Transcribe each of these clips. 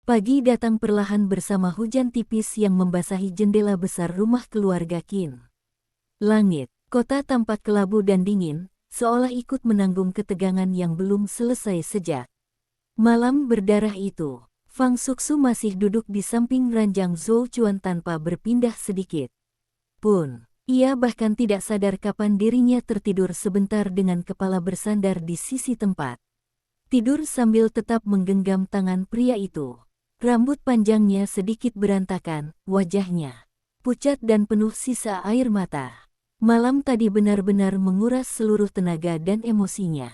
Pagi datang perlahan bersama hujan tipis yang membasahi jendela besar rumah keluarga Qin. Langit, kota tampak kelabu dan dingin, seolah ikut menanggung ketegangan yang belum selesai sejak malam berdarah itu. Fang Suxu masih duduk di samping ranjang Zhou Chuan tanpa berpindah sedikit pun. Ia bahkan tidak sadar kapan dirinya tertidur sebentar dengan kepala bersandar di sisi tempat tidur sambil tetap menggenggam tangan pria itu. Rambut panjangnya sedikit berantakan, wajahnya pucat dan penuh sisa air mata. Malam tadi benar-benar menguras seluruh tenaga dan emosinya.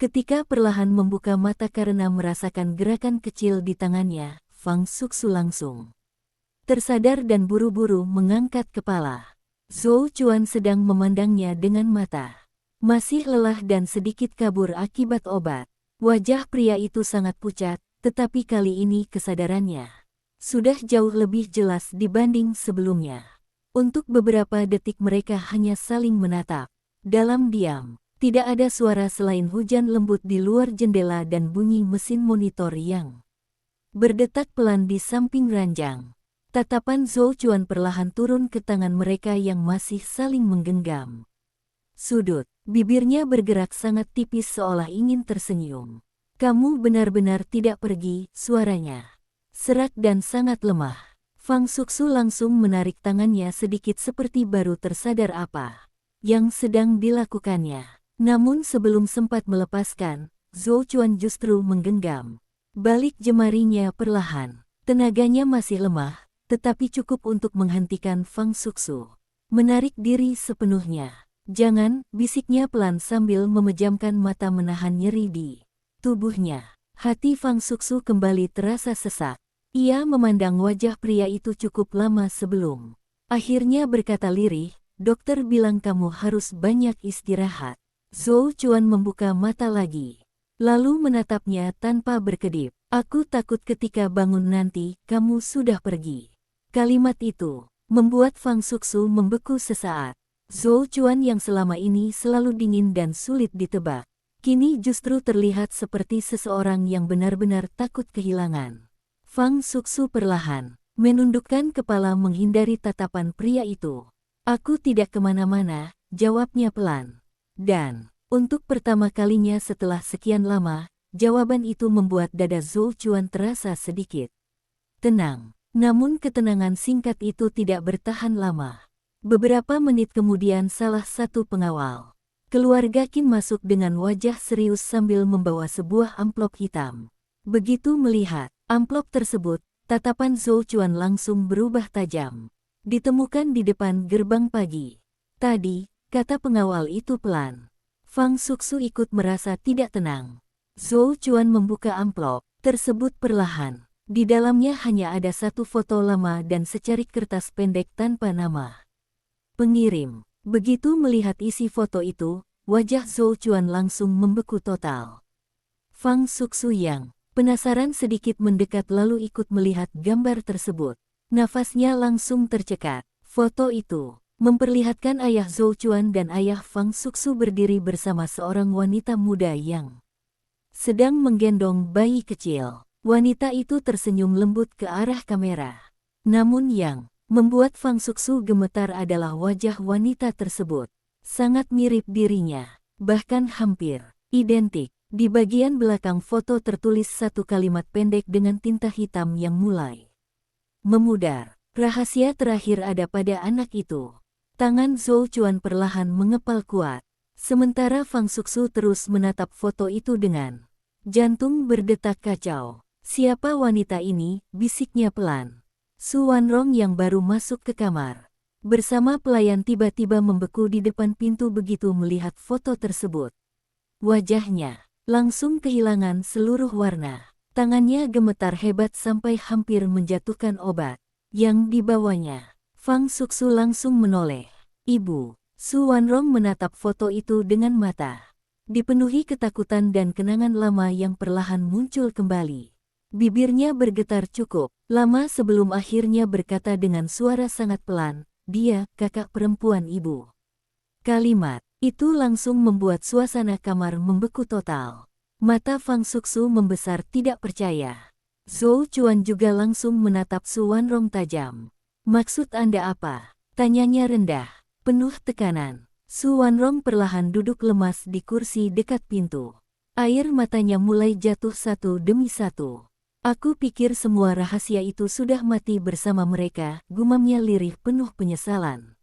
Ketika perlahan membuka mata karena merasakan gerakan kecil di tangannya, Fang Suxu langsung tersadar dan buru-buru mengangkat kepala. Zhou Chuan sedang memandangnya dengan mata masih lelah dan sedikit kabur akibat obat. Wajah pria itu sangat pucat, tetapi kali ini kesadarannya sudah jauh lebih jelas dibanding sebelumnya. Untuk beberapa detik mereka hanya saling menatap. Dalam diam, tidak ada suara selain hujan lembut di luar jendela dan bunyi mesin monitor yang berdetak pelan di samping ranjang. Tatapan Zhou Chuan perlahan turun ke tangan mereka yang masih saling menggenggam. Sudut bibirnya bergerak sangat tipis seolah ingin tersenyum. "Kamu benar-benar tidak pergi," suaranya serak dan sangat lemah. Fang Suxu langsung menarik tangannya sedikit seperti baru tersadar apa yang sedang dilakukannya. Namun sebelum sempat melepaskan, Zhou Chuan justru menggenggam balik jemarinya perlahan. Tenaganya masih lemah, tetapi cukup untuk menghentikan Fang Suxu menarik diri sepenuhnya. "Jangan," bisiknya pelan sambil memejamkan mata menahan nyeri di tubuhnya. Hati Fang Suxu kembali terasa sesak. Ia memandang wajah pria itu cukup lama sebelum akhirnya berkata lirih, "Dokter bilang kamu harus banyak istirahat." Zhou Chuan membuka mata lagi, lalu menatapnya tanpa berkedip. "Aku takut ketika bangun nanti, kamu sudah pergi." Kalimat itu membuat Fang Suxu membeku sesaat. Zhou Chuan yang selama ini selalu dingin dan sulit ditebak, kini justru terlihat seperti seseorang yang benar-benar takut kehilangan. Fang Suxu perlahan menundukkan kepala menghindari tatapan pria itu. "Aku tidak kemana-mana," jawabnya pelan. Dan untuk pertama kalinya setelah sekian lama, jawaban itu membuat dada Zhou Chuan terasa sedikit tenang. Namun ketenangan singkat itu tidak bertahan lama. Beberapa menit kemudian salah satu pengawal keluarga Qin masuk dengan wajah serius sambil membawa sebuah amplop hitam. Begitu melihat amplop tersebut, tatapan Zhou Chuan langsung berubah tajam. "Ditemukan di depan gerbang pagi tadi," kata pengawal itu pelan. Fang Suxu ikut merasa tidak tenang. Zhou Chuan membuka amplop tersebut perlahan. Di dalamnya hanya ada satu foto lama dan secarik kertas pendek tanpa nama pengirim. Begitu melihat isi foto itu, wajah Zhou Chuan langsung membeku total. Fang Suxu yang penasaran sedikit mendekat lalu ikut melihat gambar tersebut. Nafasnya langsung tercekat. Foto itu memperlihatkan ayah Zhou Chuan dan ayah Fang Suxu berdiri bersama seorang wanita muda yang sedang menggendong bayi kecil. Wanita itu tersenyum lembut ke arah kamera. Namun yang membuat Fang Suxu gemetar adalah wajah wanita tersebut. Sangat mirip dirinya, bahkan hampir identik. Di bagian belakang foto tertulis satu kalimat pendek dengan tinta hitam yang mulai memudar. "Rahasia terakhir ada pada anak itu." Tangan Zhou Chuan perlahan mengepal kuat. Sementara Fang Suxu terus menatap foto itu dengan jantung berdetak kacau. "Siapa wanita ini?" bisiknya pelan. Su Wanrong yang baru masuk ke kamar bersama pelayan tiba-tiba membeku di depan pintu begitu melihat foto tersebut. Wajahnya langsung kehilangan seluruh warna. Tangannya gemetar hebat sampai hampir menjatuhkan obat yang dibawanya. Fang Suxu langsung menoleh. "Ibu." Su Wanrong menatap foto itu dengan mata dipenuhi ketakutan dan kenangan lama yang perlahan muncul kembali. Bibirnya bergetar cukup lama sebelum akhirnya berkata dengan suara sangat pelan, "Dia, kakak perempuan ibu." Kalimat itu langsung membuat suasana kamar membeku total. Mata Fang Suxu membesar tidak percaya. Zhou Chuan juga langsung menatap Su Wanrong tajam. Maksud Anda apa? Tanyanya rendah, penuh tekanan. Su Wanrong perlahan duduk lemas di kursi dekat pintu. Air matanya mulai jatuh satu demi satu. Aku pikir semua rahasia itu sudah mati bersama mereka, gumamnya lirih penuh penyesalan.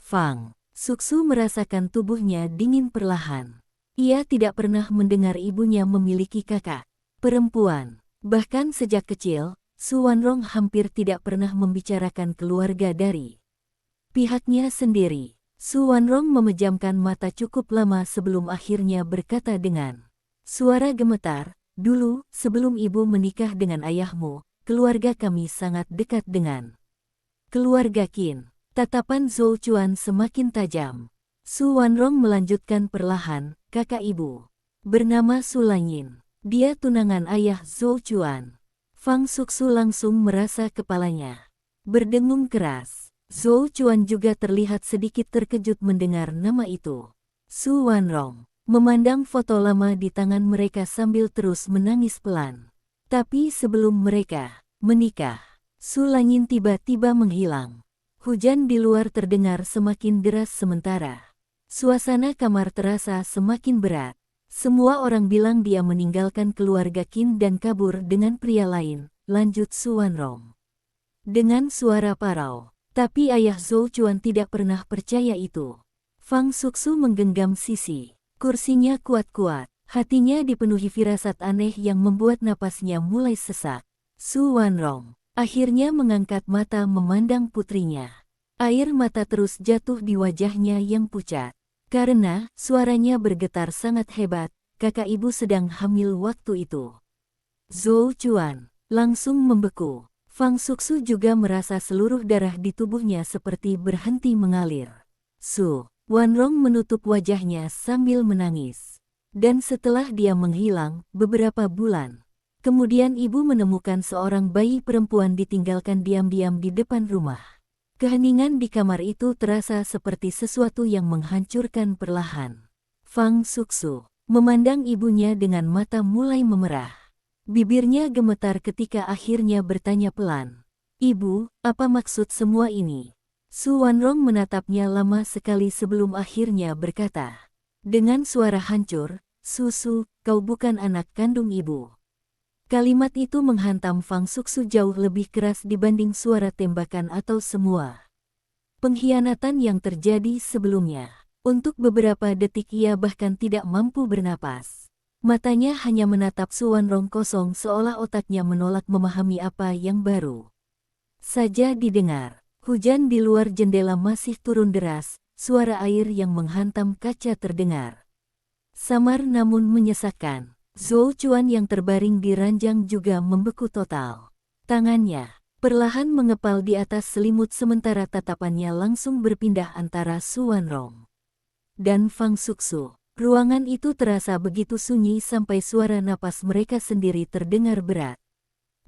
Fang Suxu merasakan tubuhnya dingin perlahan. Ia tidak pernah mendengar ibunya memiliki kakak perempuan. Bahkan sejak kecil, Su Wanrong hampir tidak pernah membicarakan keluarga dari pihaknya sendiri. Su Wanrong memejamkan mata cukup lama sebelum akhirnya berkata dengan suara gemetar, "Dulu, sebelum ibu menikah dengan ayahmu, keluarga kami sangat dekat dengan keluarga Qin." Tatapan Zhou Chuan semakin tajam. Su Wanrong melanjutkan perlahan, "Kakak ibu bernama Su Lanyin. Dia tunangan ayah Zhou Chuan." Fang Suxu langsung merasa kepalanya berdengung keras. Zhou Chuan juga terlihat sedikit terkejut mendengar nama itu. Su Wanrong memandang foto lama di tangan mereka sambil terus menangis pelan. Tapi sebelum mereka menikah, Su Lanyin tiba-tiba menghilang. Hujan di luar terdengar semakin deras sementara suasana kamar terasa semakin berat. Semua orang bilang dia meninggalkan keluarga Qin dan kabur dengan pria lain, lanjut Su Wanrong dengan suara parau. Tapi ayah Zhou Chuan tidak pernah percaya itu. Fang Suxu menggenggam sisi kursinya kuat-kuat. Hatinya dipenuhi firasat aneh yang membuat napasnya mulai sesak. Su Wanrong akhirnya mengangkat mata memandang putrinya. Air mata terus jatuh di wajahnya yang pucat. Karena suaranya bergetar sangat hebat, kakak ibu sedang hamil waktu itu. Zhou Chuan langsung membeku. Fang Suxu juga merasa seluruh darah di tubuhnya seperti berhenti mengalir. Su Wanrong menutup wajahnya sambil menangis. Dan setelah dia menghilang beberapa bulan, kemudian ibu menemukan seorang bayi perempuan ditinggalkan diam-diam di depan rumah. Keheningan di kamar itu terasa seperti sesuatu yang menghancurkan perlahan. Fang Suxu memandang ibunya dengan mata mulai memerah. Bibirnya gemetar ketika akhirnya bertanya pelan, "Ibu, apa maksud semua ini?" Su Wanrong menatapnya lama sekali sebelum akhirnya berkata dengan suara hancur, "Susu, kau bukan anak kandung ibu." Kalimat itu menghantam Fang Suxu jauh lebih keras dibanding suara tembakan atau semua pengkhianatan yang terjadi sebelumnya. Untuk beberapa detik ia bahkan tidak mampu bernapas. Matanya hanya menatap Su Wanrong kosong seolah otaknya menolak memahami apa yang baru saja didengar. Hujan di luar jendela masih turun deras, suara air yang menghantam kaca terdengar samar namun menyesakkan. Zhou Chuan yang terbaring di ranjang juga membeku total. Tangannya perlahan mengepal di atas selimut sementara tatapannya langsung berpindah antara Su Wanrong dan Fang Suxu. Ruangan itu terasa begitu sunyi sampai suara napas mereka sendiri terdengar berat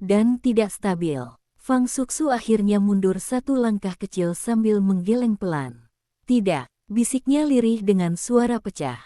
dan tidak stabil. Fang Suxu akhirnya mundur satu langkah kecil sambil menggeleng pelan. "Tidak," bisiknya lirih dengan suara pecah.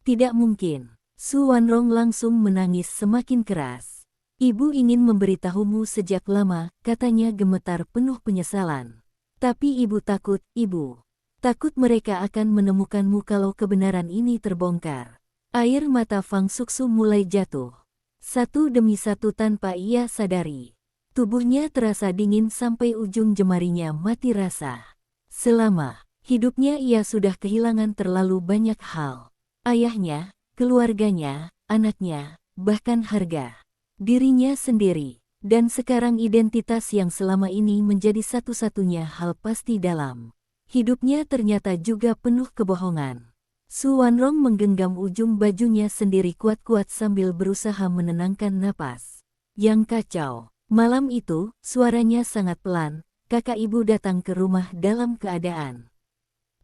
"Tidak mungkin." Su Wanrong langsung menangis semakin keras. "Ibu ingin memberitahumu sejak lama," katanya gemetar penuh penyesalan. "Tapi ibu takut, ibu. Takut mereka akan menemukanmu kalau kebenaran ini terbongkar." Air mata Fang Suxu mulai jatuh satu demi satu tanpa ia sadari. Tubuhnya terasa dingin sampai ujung jemarinya mati rasa. Selama hidupnya ia sudah kehilangan terlalu banyak hal. Ayahnya, keluarganya, anaknya, bahkan harga dirinya sendiri. Dan sekarang identitas yang selama ini menjadi satu-satunya hal pasti dalam hidupnya ternyata juga penuh kebohongan. Su Wanrong menggenggam ujung bajunya sendiri kuat-kuat sambil berusaha menenangkan napas yang kacau. Malam itu, suaranya sangat pelan, kakak ibu datang ke rumah dalam keadaan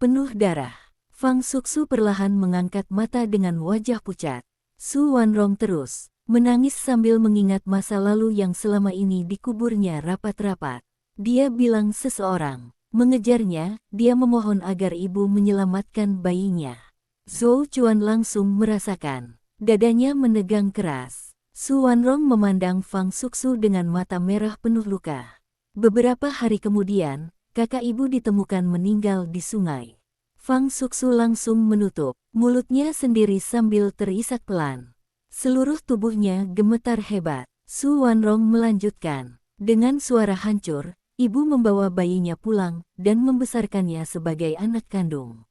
penuh darah. Fang Suxu perlahan mengangkat mata dengan wajah pucat. Su Wanrong terus menangis sambil mengingat masa lalu yang selama ini dikuburnya rapat-rapat. Dia bilang seseorang mengejarnya, dia memohon agar ibu menyelamatkan bayinya. Zhou Chuan langsung merasakan dadanya menegang keras. Su Wanrong memandang Fang Suxu dengan mata merah penuh luka. Beberapa hari kemudian, kakak ibu ditemukan meninggal di sungai. Fang Suxu langsung menutup mulutnya sendiri sambil terisak pelan. Seluruh tubuhnya gemetar hebat. Su Wanrong melanjutkan. Dengan suara hancur, ibu membawa bayinya pulang dan membesarkannya sebagai anak kandung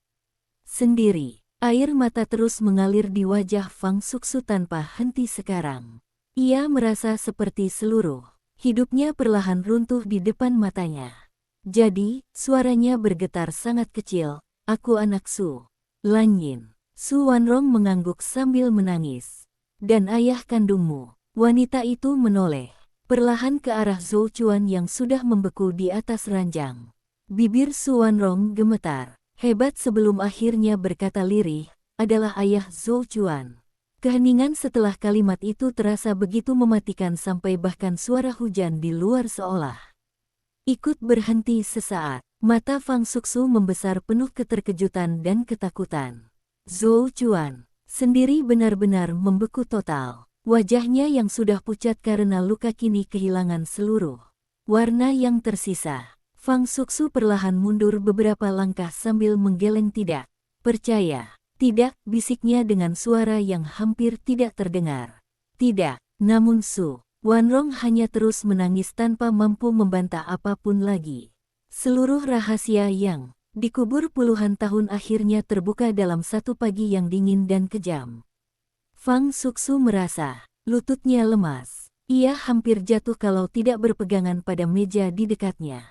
sendiri. Air mata terus mengalir di wajah Fang Suxu tanpa henti sekarang. Ia merasa seperti seluruh hidupnya perlahan runtuh di depan matanya. Jadi, suaranya bergetar sangat kecil, "Aku anak Su Lanyin." Su Wanrong mengangguk sambil menangis. "Dan ayah kandungmu?" Wanita itu menoleh perlahan ke arah Zhou Chuan yang sudah membeku di atas ranjang. Bibir Su Wanrong gemetar. Hebat sebelum akhirnya berkata lirih, "Adalah ayah Zhou Chuan." Keheningan setelah kalimat itu terasa begitu mematikan sampai bahkan suara hujan di luar seolah ikut berhenti sesaat. Mata Fang Suxu membesar penuh keterkejutan dan ketakutan. Zhou Chuan sendiri benar-benar membeku total. Wajahnya yang sudah pucat karena luka kini kehilangan seluruh warna yang tersisa. Fang Suxu perlahan mundur beberapa langkah sambil menggeleng. "Tidak percaya." "Tidak," bisiknya dengan suara yang hampir tidak terdengar. "Tidak." Namun Su Wanrong hanya terus menangis tanpa mampu membantah apapun lagi. Seluruh rahasia yang dikubur puluhan tahun akhirnya terbuka dalam satu pagi yang dingin dan kejam. Fang Suxu merasa lututnya lemas. Ia hampir jatuh kalau tidak berpegangan pada meja di dekatnya.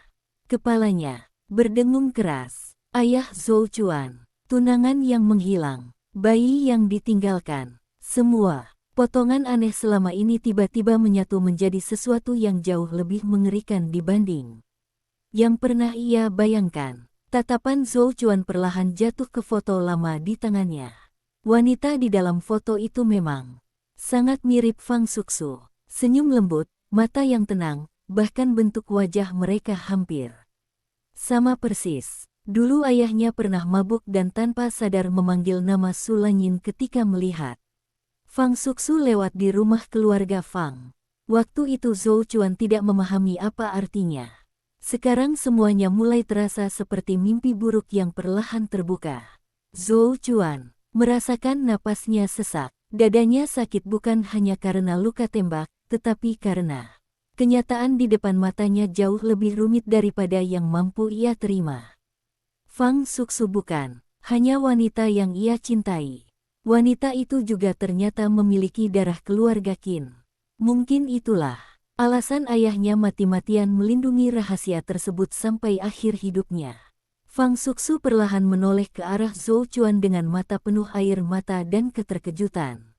Kepalanya berdengung keras. Ayah Zhou Chuan, tunangan yang menghilang, bayi yang ditinggalkan, semua potongan aneh selama ini tiba-tiba menyatu menjadi sesuatu yang jauh lebih mengerikan dibanding yang pernah ia bayangkan. Tatapan Zhou Chuan perlahan jatuh ke foto lama di tangannya. Wanita di dalam foto itu memang sangat mirip Fang Suxu. Senyum lembut, mata yang tenang, bahkan bentuk wajah mereka hampir sama persis. Dulu ayahnya pernah mabuk dan tanpa sadar memanggil nama Su Lanyin ketika melihat Fang Suxu lewat di rumah keluarga Fang. Waktu itu Zhou Chuan tidak memahami apa artinya. Sekarang semuanya mulai terasa seperti mimpi buruk yang perlahan terbuka. Zhou Chuan merasakan napasnya sesak. Dadanya sakit bukan hanya karena luka tembak, tetapi karena kenyataan di depan matanya jauh lebih rumit daripada yang mampu ia terima. Fang Suxu bukan hanya wanita yang ia cintai. Wanita itu juga ternyata memiliki darah keluarga Qin. Mungkin itulah alasan ayahnya mati-matian melindungi rahasia tersebut sampai akhir hidupnya. Fang Suxu perlahan menoleh ke arah Zhou Chuan dengan mata penuh air mata dan keterkejutan.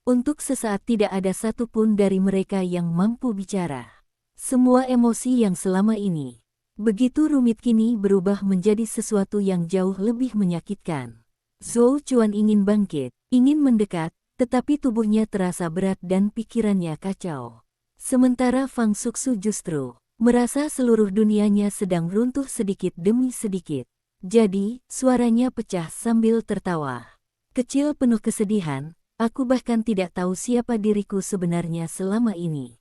Untuk sesaat tidak ada satupun dari mereka yang mampu bicara. Semua emosi yang selama ini begitu rumit kini berubah menjadi sesuatu yang jauh lebih menyakitkan. Zhou Chuan ingin bangkit, ingin mendekat, tetapi tubuhnya terasa berat dan pikirannya kacau. Sementara Fang Suxu justru merasa seluruh dunianya sedang runtuh sedikit demi sedikit. Jadi, suaranya pecah sambil tertawa kecil penuh kesedihan. "Aku bahkan tidak tahu siapa diriku sebenarnya selama ini."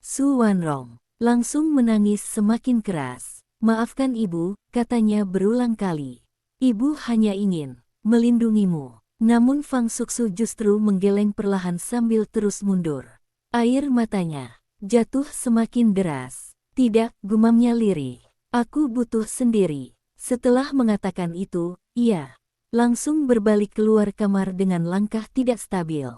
Su Wanrong langsung menangis semakin keras. "Maafkan ibu," katanya berulang kali. "Ibu hanya ingin melindungimu." Namun Fang Suxu justru menggeleng perlahan sambil terus mundur. Air matanya jatuh semakin deras. "Tidak," gumamnya lirih. "Aku butuh sendiri." Setelah mengatakan itu, ia langsung berbalik keluar kamar dengan langkah tidak stabil.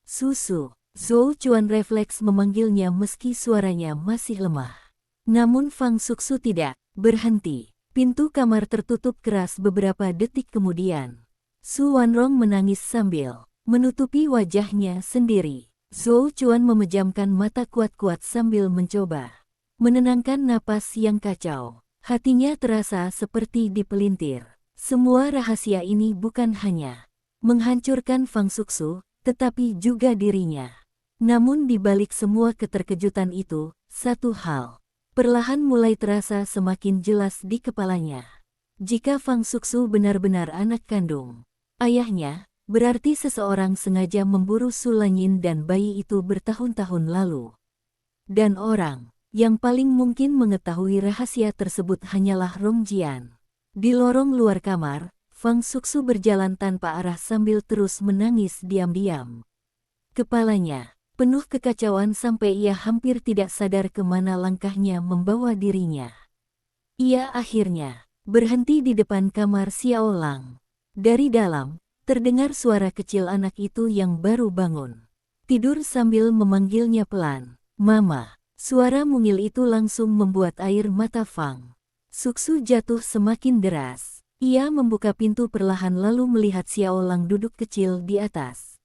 "Susu." Zhou Chuan refleks memanggilnya meski suaranya masih lemah. Namun Fang Suxu tidak berhenti. Pintu kamar tertutup keras beberapa detik kemudian. Su Wanrong menangis sambil menutupi wajahnya sendiri. Zhou Chuan memejamkan mata kuat-kuat sambil mencoba menenangkan napas yang kacau. Hatinya terasa seperti dipelintir. Semua rahasia ini bukan hanya menghancurkan Fang Suxu, tetapi juga dirinya. Namun di balik semua keterkejutan itu, satu hal perlahan mulai terasa semakin jelas di kepalanya. Jika Fang Suxu benar-benar anak kandung ayahnya, berarti seseorang sengaja memburu Su Lanyin dan bayi itu bertahun-tahun lalu. Dan orang yang paling mungkin mengetahui rahasia tersebut hanyalah Rong Jian. Di lorong luar kamar, Fang Suxu berjalan tanpa arah sambil terus menangis diam-diam. Kepalanya penuh kekacauan sampai ia hampir tidak sadar kemana langkahnya membawa dirinya. Ia akhirnya berhenti di depan kamar Xiao Lang. Dari dalam, terdengar suara kecil anak itu yang baru bangun. Tidur sambil memanggilnya pelan, "Mama." Suara mungil itu langsung membuat air mata Fang Suxu jatuh semakin deras. Ia membuka pintu perlahan lalu melihat Xiao Lang duduk kecil di atas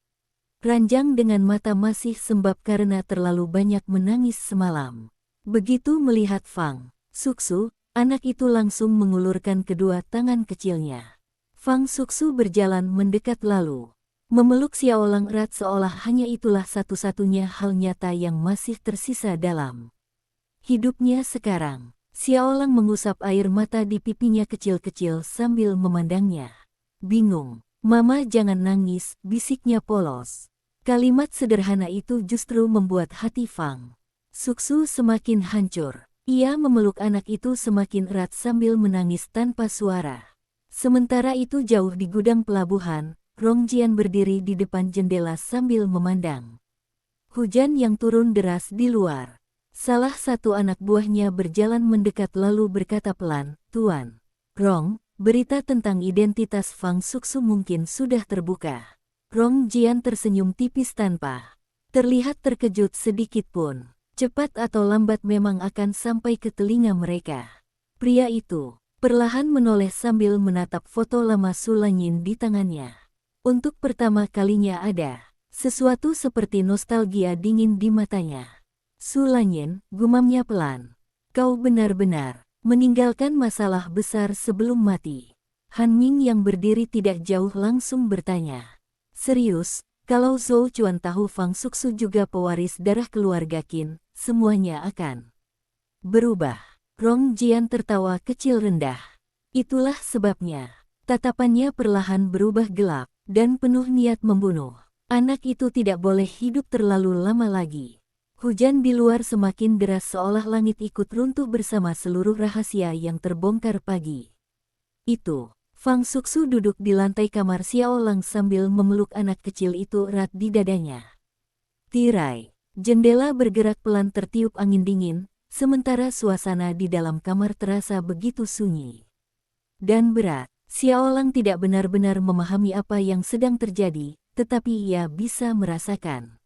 ranjang dengan mata masih sembab karena terlalu banyak menangis semalam. Begitu melihat Fang Suxu, anak itu langsung mengulurkan kedua tangan kecilnya. Fang Suxu berjalan mendekat lalu memeluk Xiao Lang erat seolah hanya itulah satu-satunya hal nyata yang masih tersisa dalam hidupnya sekarang. Xiao Lang mengusap air mata di pipinya kecil-kecil sambil memandangnya. "Bingung, Mama jangan nangis," bisiknya polos. Kalimat sederhana itu justru membuat hati Fang Suxu semakin hancur. Ia memeluk anak itu semakin erat sambil menangis tanpa suara. Sementara itu jauh di gudang pelabuhan, Rong Jian berdiri di depan jendela sambil memandang hujan yang turun deras di luar. Salah satu anak buahnya berjalan mendekat lalu berkata pelan, "Tuan Rong, berita tentang identitas Fang Suxu mungkin sudah terbuka." Rong Jian tersenyum tipis tanpa terlihat terkejut sedikit pun. Cepat atau lambat memang akan sampai ke telinga mereka. Pria itu perlahan menoleh sambil menatap foto lama Su Lanyin di tangannya. Untuk pertama kalinya ada sesuatu seperti nostalgia dingin di matanya. "Su Lanyin," gumamnya pelan, "kau benar-benar meninggalkan masalah besar sebelum mati." Han Ming yang berdiri tidak jauh langsung bertanya, "Serius, kalau Zhou Chuan tahu Fang Suxu juga pewaris darah keluarga Qin, semuanya akan berubah." Rong Jian tertawa kecil rendah. Itulah sebabnya tatapannya perlahan berubah gelap dan penuh niat membunuh. Anak itu tidak boleh hidup terlalu lama lagi. Hujan di luar semakin deras seolah langit ikut runtuh bersama seluruh rahasia yang terbongkar pagi itu. Fang Suxu duduk di lantai kamar Xiao Lang sambil memeluk anak kecil itu erat di dadanya. Tirai jendela bergerak pelan tertiup angin dingin, sementara suasana di dalam kamar terasa begitu sunyi dan berat. Xiao Lang tidak benar-benar memahami apa yang sedang terjadi, tetapi ia bisa merasakan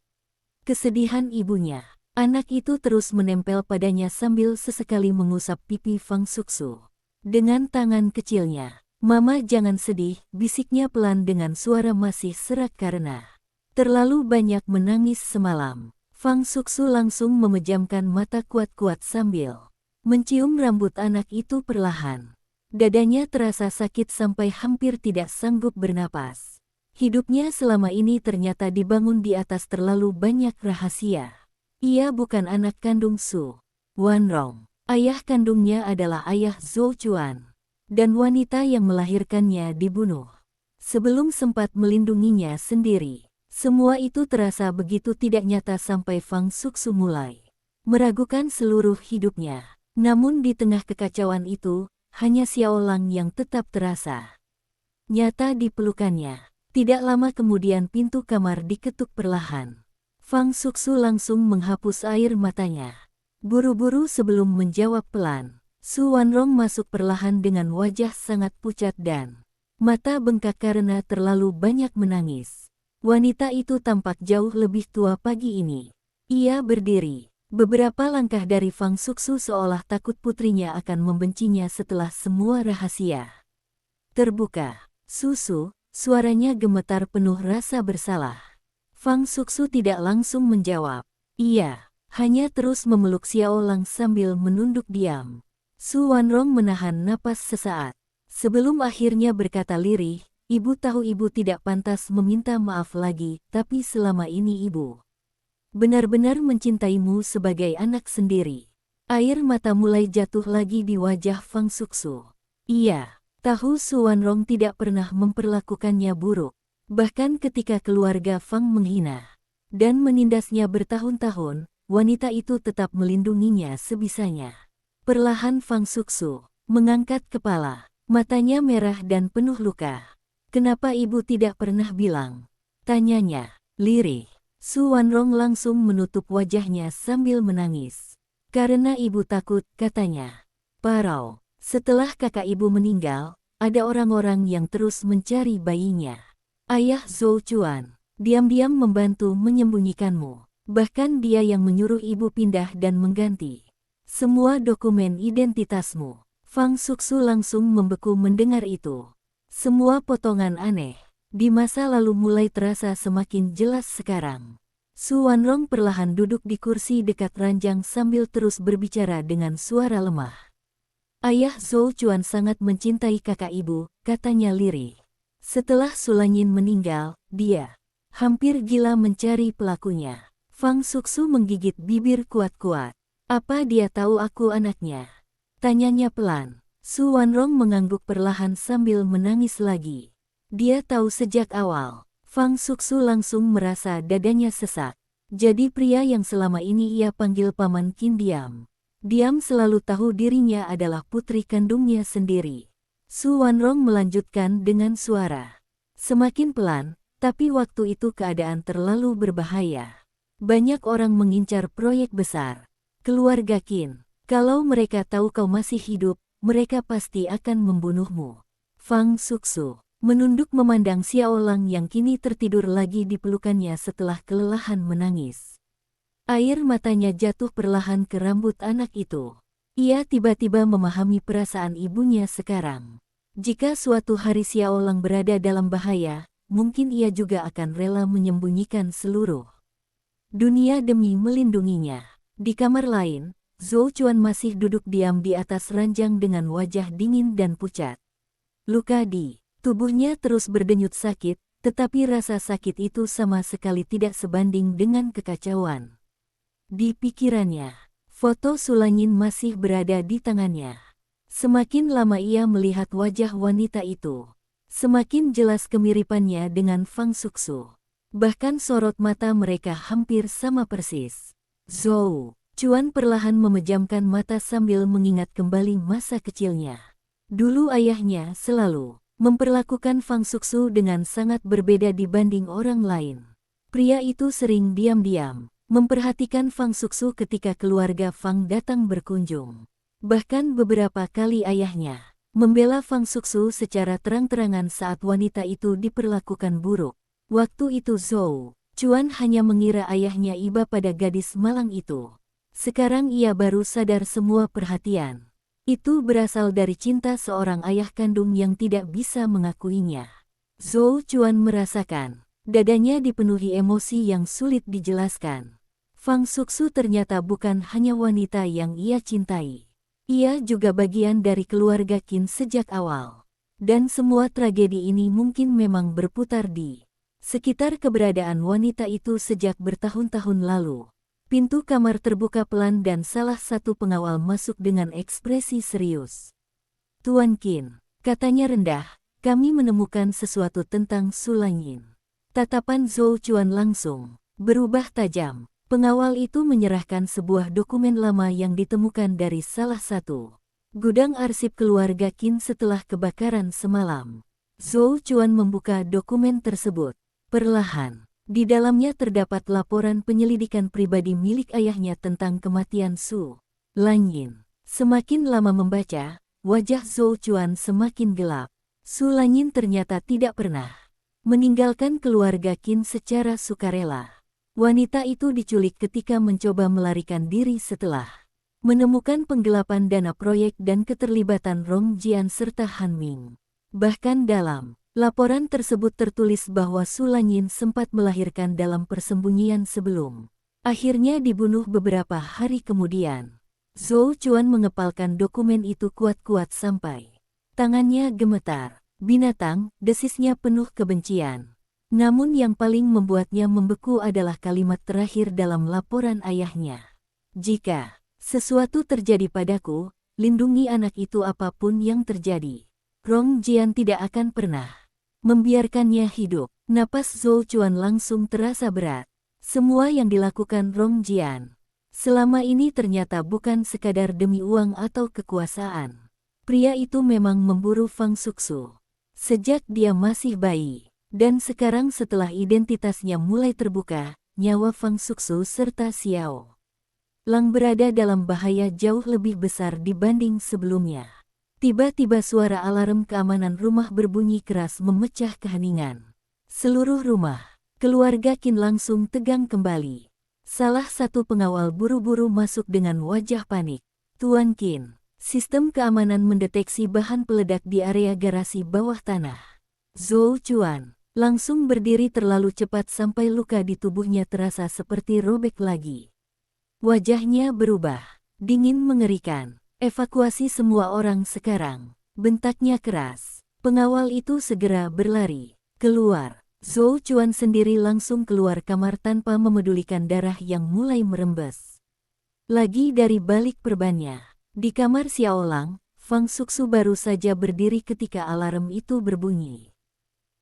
kesedihan ibunya. Anak itu terus menempel padanya sambil sesekali mengusap pipi Fang Suxu dengan tangan kecilnya. "Mama jangan sedih," bisiknya pelan dengan suara masih serak karena terlalu banyak menangis semalam. Fang Suxu langsung memejamkan mata kuat-kuat sambil mencium rambut anak itu perlahan. Dadanya terasa sakit sampai hampir tidak sanggup bernapas. Hidupnya selama ini ternyata dibangun di atas terlalu banyak rahasia. Ia bukan anak kandung Su Wanrong. Ayah kandungnya adalah ayah Zhou Chuan. Dan wanita yang melahirkannya dibunuh sebelum sempat melindunginya sendiri. Semua itu terasa begitu tidak nyata sampai Fang Suxu mulai meragukan seluruh hidupnya. Namun di tengah kekacauan itu, hanya Xiao Lang yang tetap terasa nyata di pelukannya. Tidak lama kemudian pintu kamar diketuk perlahan. Fang Suxu langsung menghapus air matanya. Buru-buru sebelum menjawab pelan. Su Wanrong masuk perlahan dengan wajah sangat pucat dan mata bengkak karena terlalu banyak menangis. Wanita itu tampak jauh lebih tua pagi ini. Ia berdiri beberapa langkah dari Fang Suxu seolah takut putrinya akan membencinya setelah semua rahasia terbuka. "Susu," suaranya gemetar penuh rasa bersalah. Fang Suxu tidak langsung menjawab. Ia hanya terus memeluk Xiao Lang sambil menunduk diam. Su Wanrong menahan napas sesaat sebelum akhirnya berkata lirih, "Ibu tahu ibu tidak pantas meminta maaf lagi, tapi selama ini ibu benar-benar mencintaimu sebagai anak sendiri." Air mata mulai jatuh lagi di wajah Fang Suxu. Ia tahu Su Wanrong tidak pernah memperlakukannya buruk. Bahkan ketika keluarga Fang menghina dan menindasnya bertahun-tahun, wanita itu tetap melindunginya sebisanya. Perlahan Fang Suxu mengangkat kepala, matanya merah dan penuh luka. "Kenapa ibu tidak pernah bilang?" tanyanya, lirih. Su Wanrong langsung menutup wajahnya sambil menangis. "Karena ibu takut," katanya. "Parau, setelah kakak ibu meninggal, ada orang-orang yang terus mencari bayinya. Ayah Zhou Chuan diam-diam membantu menyembunyikanmu. Bahkan dia yang menyuruh ibu pindah dan mengganti semua dokumen identitasmu." Fang Suxu langsung membeku mendengar itu. Semua potongan aneh di masa lalu mulai terasa semakin jelas sekarang. Su Wanrong perlahan duduk di kursi dekat ranjang sambil terus berbicara dengan suara lemah. "Ayah Zhou Chuan sangat mencintai kakak ibu," katanya lirih. "Setelah Sulanyin meninggal, dia hampir gila mencari pelakunya." Fang Suxu menggigit bibir kuat-kuat. "Apa dia tahu aku anaknya?" tanyanya pelan. Su Wanrong mengangguk perlahan sambil menangis lagi. Dia tahu sejak awal. Fang Suxu langsung merasa dadanya sesak. Jadi pria yang selama ini ia panggil Paman Qin diam selalu tahu dirinya adalah putri kandungnya sendiri. Su Wanrong melanjutkan dengan suara semakin pelan, "Tapi waktu itu keadaan terlalu berbahaya. Banyak orang mengincar proyek besar. Keluarga Qin. Kalau mereka tahu kau masih hidup, mereka pasti akan membunuhmu." Fang Suxu menunduk memandang Xiaolang yang kini tertidur lagi di pelukannya setelah kelelahan menangis. Air matanya jatuh perlahan ke rambut anak itu. Ia tiba-tiba memahami perasaan ibunya sekarang. Jika suatu hari Xiaolang berada dalam bahaya, mungkin ia juga akan rela menyembunyikan seluruh dunia demi melindunginya. Di kamar lain, Zhou Chuan masih duduk diam di atas ranjang dengan wajah dingin dan pucat. Luka di tubuhnya terus berdenyut sakit, tetapi rasa sakit itu sama sekali tidak sebanding dengan kekacauan. Di pikirannya, foto Sulanyin masih berada di tangannya. Semakin lama ia melihat wajah wanita itu, semakin jelas kemiripannya dengan Fang Suxu. Bahkan sorot mata mereka hampir sama persis. Zhou Chuan perlahan memejamkan mata sambil mengingat kembali masa kecilnya. Dulu ayahnya selalu memperlakukan Fang Suxu dengan sangat berbeda dibanding orang lain. Pria itu sering diam-diam memperhatikan Fang Suxu ketika keluarga Fang datang berkunjung. Bahkan beberapa kali ayahnya membela Fang Suxu secara terang-terangan saat wanita itu diperlakukan buruk. Waktu itu Zhou Chuan hanya mengira ayahnya iba pada gadis malang itu. Sekarang ia baru sadar semua perhatian itu berasal dari cinta seorang ayah kandung yang tidak bisa mengakuinya. Zhou Chuan merasakan dadanya dipenuhi emosi yang sulit dijelaskan. Fang Suxu ternyata bukan hanya wanita yang ia cintai. Ia juga bagian dari keluarga Qin sejak awal. Dan semua tragedi ini mungkin memang berputar di sekitar keberadaan wanita itu sejak bertahun-tahun lalu. Pintu kamar terbuka pelan dan salah satu pengawal masuk dengan ekspresi serius. "Tuan Qin," katanya rendah, "kami menemukan sesuatu tentang Sulanyin." Tatapan Zhou Chuan langsung berubah tajam. Pengawal itu menyerahkan sebuah dokumen lama yang ditemukan dari salah satu gudang arsip keluarga Qin setelah kebakaran semalam. Zhou Chuan membuka dokumen tersebut. Perlahan, di dalamnya terdapat laporan penyelidikan pribadi milik ayahnya tentang kematian Su Lanyin. Semakin lama membaca, wajah Zhou Chuan semakin gelap. Su Lanyin ternyata tidak pernah meninggalkan keluarga Qin secara sukarela. Wanita itu diculik ketika mencoba melarikan diri setelah menemukan penggelapan dana proyek dan keterlibatan Rong Jian serta Han Ming. Bahkan dalam laporan tersebut tertulis bahwa Su Lanyin sempat melahirkan dalam persembunyian sebelum akhirnya dibunuh beberapa hari kemudian. Zhou Chuan mengepalkan dokumen itu kuat-kuat sampai tangannya gemetar. "Binatang," desisnya penuh kebencian. Namun yang paling membuatnya membeku adalah kalimat terakhir dalam laporan ayahnya. "Jika sesuatu terjadi padaku, lindungi anak itu apapun yang terjadi. Rong Jian tidak akan pernah membiarkannya hidup." Napas Zhou Chuan langsung terasa berat. Semua yang dilakukan Rong Jian selama ini ternyata bukan sekadar demi uang atau kekuasaan. Pria itu memang memburu Fang Suxu sejak dia masih bayi. Dan sekarang setelah identitasnya mulai terbuka, nyawa Fang Suxu serta Xiao Lang berada dalam bahaya jauh lebih besar dibanding sebelumnya. Tiba-tiba suara alarm keamanan rumah berbunyi keras memecah keheningan. Seluruh rumah, keluarga Qin langsung tegang kembali. Salah satu pengawal buru-buru masuk dengan wajah panik. Tuan Qin, sistem keamanan mendeteksi bahan peledak di area garasi bawah tanah. Zhou Chuan langsung berdiri terlalu cepat sampai luka di tubuhnya terasa seperti robek lagi. Wajahnya berubah, dingin mengerikan. Evakuasi semua orang sekarang, bentaknya keras. Pengawal itu segera berlari keluar. Zhou Chuan sendiri langsung keluar kamar tanpa memedulikan darah yang mulai merembes. Lagi dari balik perbannya, di kamar Xiao Lang, Fang Suxu baru saja berdiri ketika alarm itu berbunyi.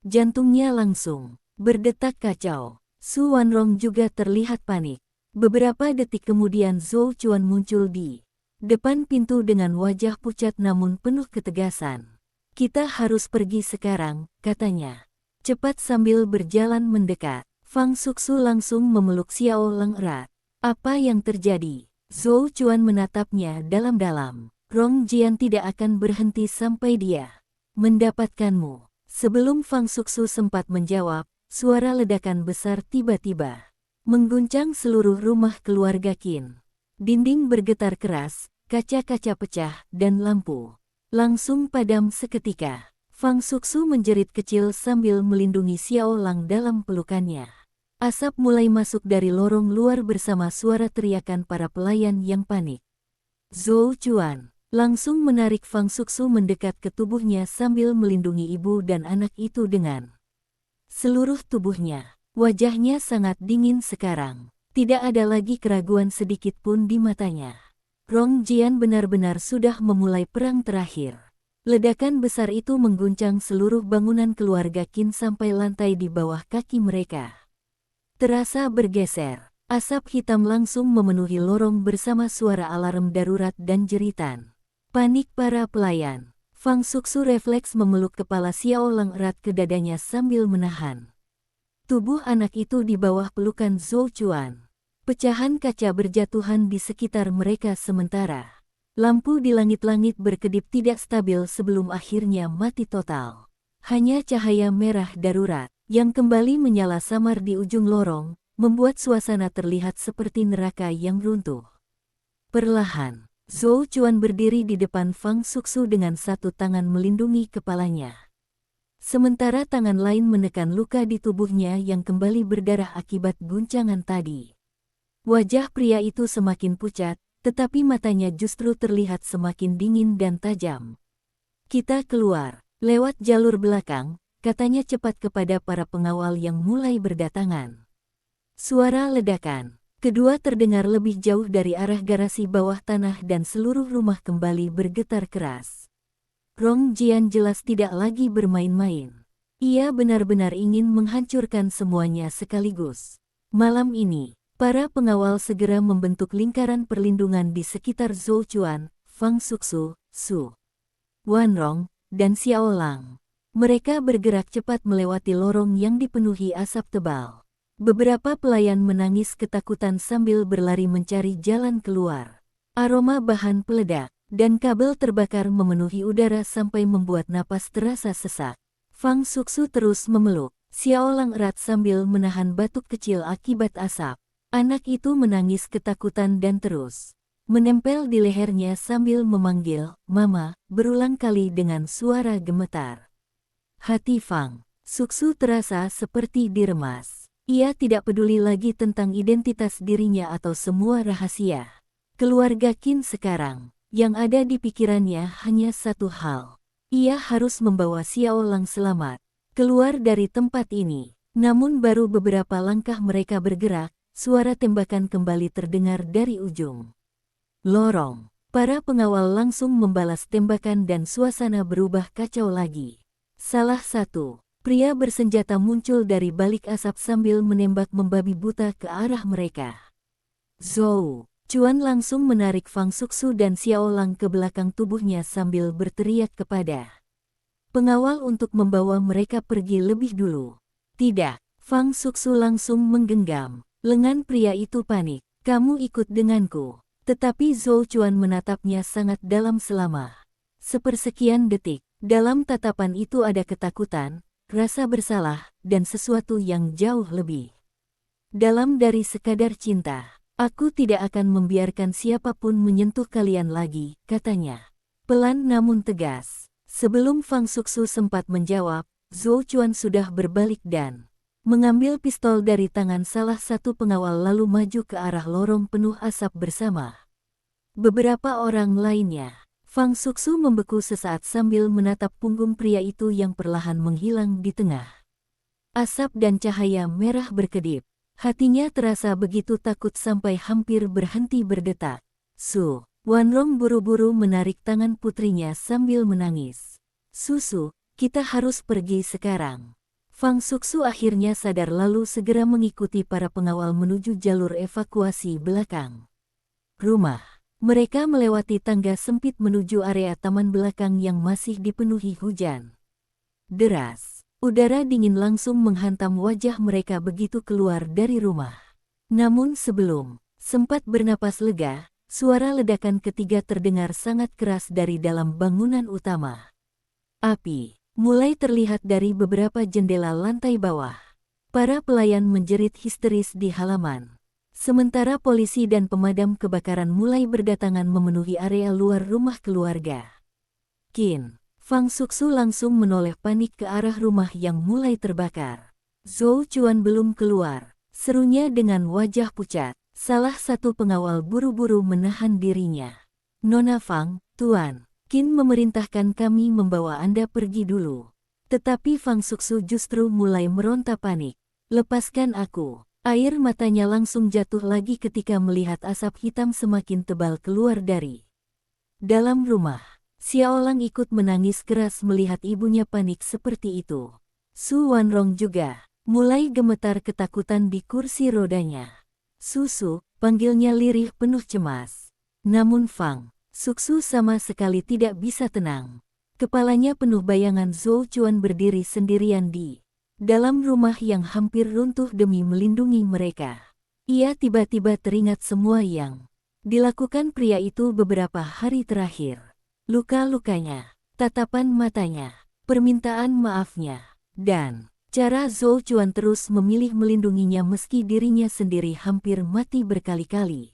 Jantungnya langsung berdetak kacau. Su Wanrong juga terlihat panik. Beberapa detik kemudian Zhou Chuan muncul di depan pintu dengan wajah pucat namun penuh ketegasan. Kita harus pergi sekarang, katanya. Cepat sambil berjalan mendekat, Fang Suxu langsung memeluk Xiao Lang erat. Apa yang terjadi? Zhou Chuan menatapnya dalam-dalam. Rong Jian tidak akan berhenti sampai dia mendapatkanmu. Sebelum Fang Suxu sempat menjawab, suara ledakan besar tiba-tiba mengguncang seluruh rumah keluarga Qin. Dinding bergetar keras, kaca-kaca pecah, dan lampu langsung padam seketika. Fang Suxu menjerit kecil sambil melindungi Xiao Lang dalam pelukannya. Asap mulai masuk dari lorong luar bersama suara teriakan para pelayan yang panik. Zhou Chuan langsung menarik Fang Suxu mendekat ke tubuhnya sambil melindungi ibu dan anak itu dengan seluruh tubuhnya. Wajahnya sangat dingin sekarang. Tidak ada lagi keraguan sedikit pun di matanya. Rong Jian benar-benar sudah memulai perang terakhir. Ledakan besar itu mengguncang seluruh bangunan keluarga Qin sampai lantai di bawah kaki mereka terasa bergeser. Asap hitam langsung memenuhi lorong bersama suara alarm darurat dan jeritan panik para pelayan. Fang Suxu refleks memeluk kepala Xiao Lang erat ke dadanya sambil menahan tubuh anak itu di bawah pelukan Zhou Chuan. Pecahan kaca berjatuhan di sekitar mereka sementara lampu di langit-langit berkedip tidak stabil sebelum akhirnya mati total. Hanya cahaya merah darurat yang kembali menyala samar di ujung lorong, membuat suasana terlihat seperti neraka yang runtuh. Perlahan, Zhou Chuan berdiri di depan Fang Suxu dengan satu tangan melindungi kepalanya. Sementara tangan lain menekan luka di tubuhnya yang kembali berdarah akibat guncangan tadi. Wajah pria itu semakin pucat, tetapi matanya justru terlihat semakin dingin dan tajam. Kita keluar, lewat jalur belakang, katanya cepat kepada para pengawal yang mulai berdatangan. Suara ledakan kedua terdengar lebih jauh dari arah garasi bawah tanah dan seluruh rumah kembali bergetar keras. Rong Jian jelas tidak lagi bermain-main. Ia benar-benar ingin menghancurkan semuanya sekaligus. Malam ini, para pengawal segera membentuk lingkaran perlindungan di sekitar Zhou Chuan, Fang Suxu, Su Wanrong, dan Xiao Lang. Mereka bergerak cepat melewati lorong yang dipenuhi asap tebal. Beberapa pelayan menangis ketakutan sambil berlari mencari jalan keluar. Aroma bahan peledak dan kabel terbakar memenuhi udara sampai membuat napas terasa sesak. Fang Suxu terus memeluk Xiao Lang erat sambil menahan batuk kecil akibat asap. Anak itu menangis ketakutan dan terus menempel di lehernya sambil memanggil, "Mama," berulang kali dengan suara gemetar. Hati Fang Suxu terasa seperti diremas. Ia tidak peduli lagi tentang identitas dirinya atau semua rahasia keluarga Qin sekarang. Yang ada di pikirannya hanya satu hal. Ia harus membawa Xiao Lang selamat keluar dari tempat ini. Namun baru beberapa langkah mereka bergerak, suara tembakan kembali terdengar dari ujung lorong. Para pengawal langsung membalas tembakan dan suasana berubah kacau lagi. Salah satu Pria bersenjata muncul dari balik asap sambil menembak membabi buta ke arah mereka. Zhou Chuan langsung menarik Fang Suxu dan Xiao Lang ke belakang tubuhnya sambil berteriak kepada pengawal untuk membawa mereka pergi lebih dulu. Tidak, Fang Suxu langsung menggenggam lengan pria itu panik. Kamu ikut denganku. Tetapi Zhou Chuan menatapnya sangat dalam selama sepersekian detik. Dalam tatapan itu ada ketakutan, rasa bersalah, dan sesuatu yang jauh lebih dalam dari sekadar cinta. Aku tidak akan membiarkan siapapun menyentuh kalian lagi, katanya. Pelan namun tegas. Sebelum Fang Suxu sempat menjawab, Zhou Chuan sudah berbalik dan mengambil pistol dari tangan salah satu pengawal lalu maju ke arah lorong penuh asap bersama beberapa orang lainnya. Fang Suxu membeku sesaat sambil menatap punggung pria itu yang perlahan menghilang di tengah asap dan cahaya merah berkedip. Hatinya terasa begitu takut sampai hampir berhenti berdetak. Su Wanrong buru-buru menarik tangan putrinya sambil menangis. Susu, kita harus pergi sekarang. Fang Suxu akhirnya sadar lalu segera mengikuti para pengawal menuju jalur evakuasi belakang rumah. Mereka melewati tangga sempit menuju area taman belakang yang masih dipenuhi hujan deras. Udara dingin langsung menghantam wajah mereka begitu keluar dari rumah. Namun sebelum sempat bernapas lega, suara ledakan ketiga terdengar sangat keras dari dalam bangunan utama. Api mulai terlihat dari beberapa jendela lantai bawah. Para pelayan menjerit histeris di halaman. Sementara polisi dan pemadam kebakaran mulai berdatangan memenuhi area luar rumah keluarga Qin. Fang Suxu langsung menoleh panik ke arah rumah yang mulai terbakar. Zhou Chuan belum keluar, serunya dengan wajah pucat. Salah satu pengawal buru-buru menahan dirinya. Nona Fang, Tuan, Qin memerintahkan kami membawa Anda pergi dulu. Tetapi Fang Suxu justru mulai meronta panik. Lepaskan aku. Air matanya langsung jatuh lagi ketika melihat asap hitam semakin tebal keluar dari dalam rumah. Xiao Lang ikut menangis keras melihat ibunya panik seperti itu. Su Wanrong juga mulai gemetar ketakutan di kursi rodanya. Susu, panggilnya lirih penuh cemas. Namun Fang Suxu sama sekali tidak bisa tenang. Kepalanya penuh bayangan Zhou Chuan berdiri sendirian di dalam rumah yang hampir runtuh demi melindungi mereka. Ia tiba-tiba teringat semua yang dilakukan pria itu beberapa hari terakhir. Luka-lukanya, tatapan matanya, permintaan maafnya, dan cara Zhou Chuan terus memilih melindunginya meski dirinya sendiri hampir mati berkali-kali.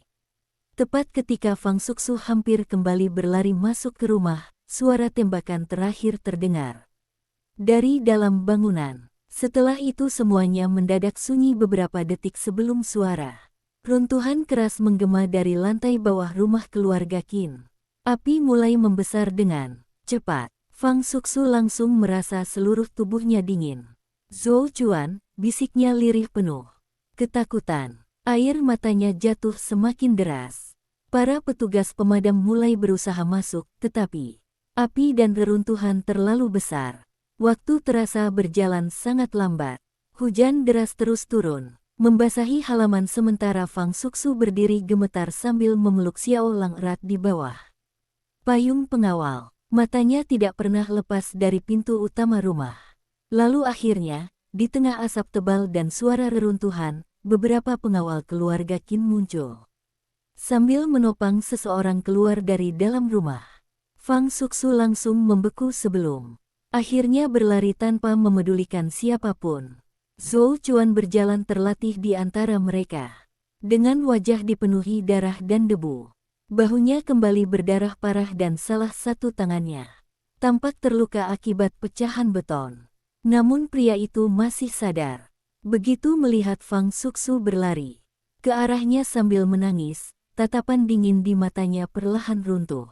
Tepat ketika Fang Suxu hampir kembali berlari masuk ke rumah, suara tembakan terakhir terdengar dari dalam bangunan. Setelah itu semuanya mendadak sunyi beberapa detik sebelum suara runtuhan keras menggema dari lantai bawah rumah keluarga Qin. Api mulai membesar dengan cepat. Fang Suxu langsung merasa seluruh tubuhnya dingin. Zhou Chuan, bisiknya lirih penuh ketakutan. Air matanya jatuh semakin deras. Para petugas pemadam mulai berusaha masuk, tetapi api dan reruntuhan terlalu besar. Waktu terasa berjalan sangat lambat. Hujan deras terus turun, membasahi halaman sementara Fang Suxu berdiri gemetar sambil memeluk Xiao Lang erat di bawah payung pengawal. Matanya tidak pernah lepas dari pintu utama rumah. Lalu akhirnya, di tengah asap tebal dan suara reruntuhan, beberapa pengawal keluarga Qin muncul. Sambil menopang seseorang keluar dari dalam rumah, Fang Suxu langsung membeku sebelum akhirnya berlari tanpa memedulikan siapapun. Zhou Chuan berjalan terlatih di antara mereka. Dengan wajah dipenuhi darah dan debu. Bahunya kembali berdarah parah dan salah satu tangannya tampak terluka akibat pecahan beton. Namun pria itu masih sadar. Begitu melihat Fang Suxu berlari ke arahnya sambil menangis, tatapan dingin di matanya perlahan runtuh.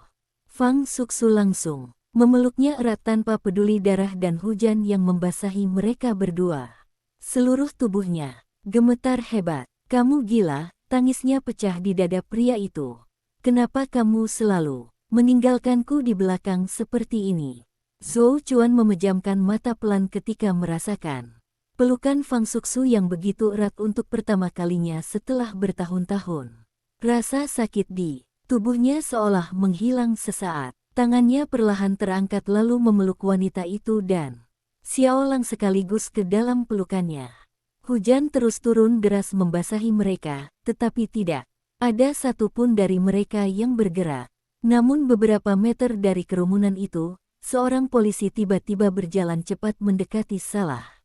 Fang Suxu langsung memeluknya erat tanpa peduli darah dan hujan yang membasahi mereka berdua. Seluruh tubuhnya gemetar hebat. Kamu gila, tangisnya pecah di dada pria itu. Kenapa kamu selalu meninggalkanku di belakang seperti ini? Zhou Chuan memejamkan mata pelan ketika merasakan pelukan Fang Suxu yang begitu erat untuk pertama kalinya setelah bertahun-tahun. Rasa sakit di tubuhnya seolah menghilang sesaat. Tangannya perlahan terangkat lalu memeluk wanita itu dan Xiao Lang sekaligus ke dalam pelukannya. Hujan terus turun deras membasahi mereka, tetapi tidak ada satupun dari mereka yang bergerak. Namun beberapa meter dari kerumunan itu, seorang polisi tiba-tiba berjalan cepat mendekati salah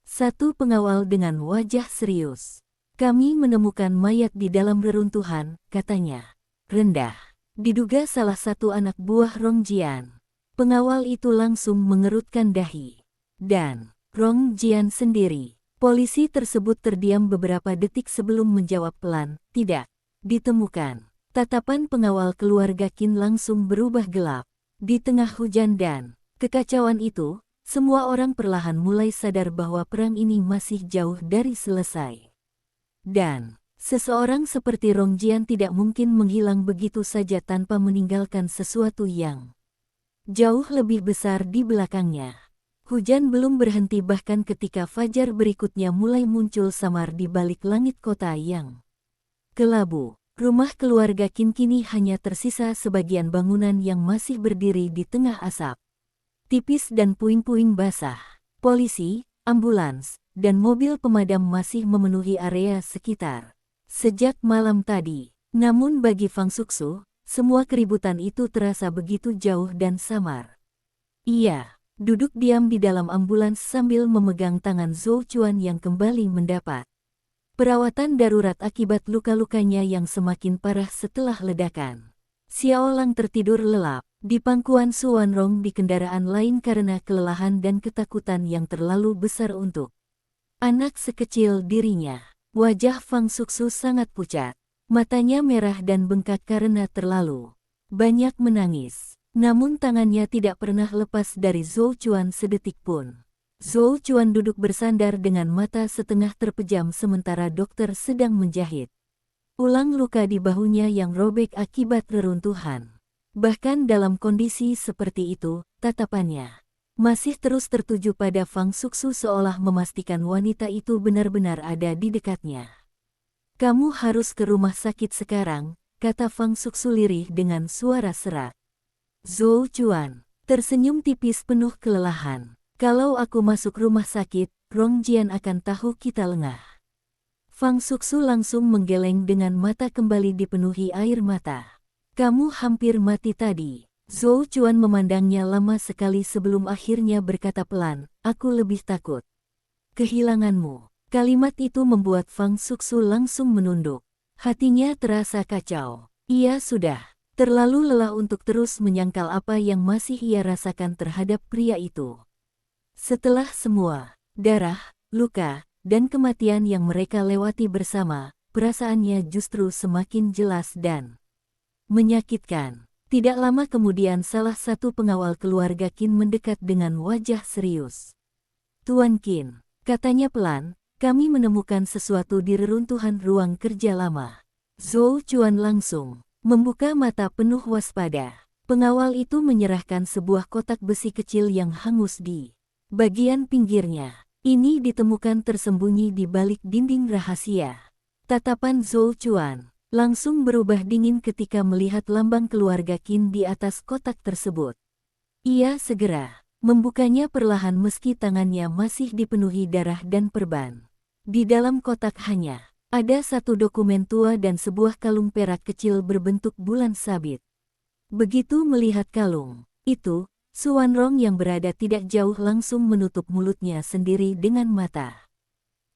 satu pengawal dengan wajah serius. Kami menemukan mayat di dalam reruntuhan, katanya. Rendah. Diduga salah satu anak buah Rong Jian. Pengawal itu langsung mengerutkan dahi. Dan Rong Jian sendiri. Polisi tersebut terdiam beberapa detik sebelum menjawab pelan, tidak ditemukan. Tatapan pengawal keluarga Qin langsung berubah gelap. Di tengah hujan dan kekacauan itu, semua orang perlahan mulai sadar bahwa perang ini masih jauh dari selesai. Dan seseorang seperti Rong Jian tidak mungkin menghilang begitu saja tanpa meninggalkan sesuatu yang jauh lebih besar di belakangnya. Hujan belum berhenti bahkan ketika fajar berikutnya mulai muncul samar di balik langit kota yang kelabu. Rumah keluarga Qin kini hanya tersisa sebagian bangunan yang masih berdiri di tengah asap tipis dan puing-puing basah. Polisi, ambulans, dan mobil pemadam masih memenuhi area sekitar sejak malam tadi. Namun bagi Fang Suxu, semua keributan itu terasa begitu jauh dan samar. Ia duduk diam di dalam ambulans sambil memegang tangan Zhou Chuan yang kembali mendapat perawatan darurat akibat luka-lukanya yang semakin parah setelah ledakan. Xiao Lang tertidur lelap di pangkuan Su Wanrong di kendaraan lain karena kelelahan dan ketakutan yang terlalu besar untuk anak sekecil dirinya. Wajah Fang Suxu sangat pucat. Matanya merah dan bengkak karena terlalu banyak menangis. Namun tangannya tidak pernah lepas dari Zhou Chuan sedetik pun. Zhou Chuan duduk bersandar dengan mata setengah terpejam sementara dokter sedang menjahit ulang luka di bahunya yang robek akibat reruntuhan. Bahkan dalam kondisi seperti itu, tatapannya masih terus tertuju pada Fang Suxu seolah memastikan wanita itu benar-benar ada di dekatnya. Kamu harus ke rumah sakit sekarang, kata Fang Suxu lirih dengan suara serak. Zhou Chuan tersenyum tipis penuh kelelahan. Kalau aku masuk rumah sakit, Rong Jian akan tahu kita lengah. Fang Suxu langsung menggeleng dengan mata kembali dipenuhi air mata. Kamu hampir mati tadi. Zhou Chuan memandangnya lama sekali sebelum akhirnya berkata pelan, aku lebih takut kehilanganmu. Kalimat itu membuat Fang Suxu langsung menunduk. Hatinya terasa kacau. Ia sudah terlalu lelah untuk terus menyangkal apa yang masih ia rasakan terhadap pria itu. Setelah semua darah, luka, dan kematian yang mereka lewati bersama, perasaannya justru semakin jelas dan menyakitkan. Tidak lama kemudian salah satu pengawal keluarga Qin mendekat dengan wajah serius. Tuan Qin, katanya pelan, kami menemukan sesuatu di reruntuhan ruang kerja lama. Zhou Chuan langsung membuka mata penuh waspada. Pengawal itu menyerahkan sebuah kotak besi kecil yang hangus di bagian pinggirnya. Ini ditemukan tersembunyi di balik dinding rahasia. Tatapan Zhou Chuan langsung berubah dingin ketika melihat lambang keluarga Qin di atas kotak tersebut. Ia segera membukanya perlahan meski tangannya masih dipenuhi darah dan perban. Di dalam kotak hanya ada satu dokumen tua dan sebuah kalung perak kecil berbentuk bulan sabit. Begitu melihat kalung itu, Su Wanrong yang berada tidak jauh langsung menutup mulutnya sendiri dengan mata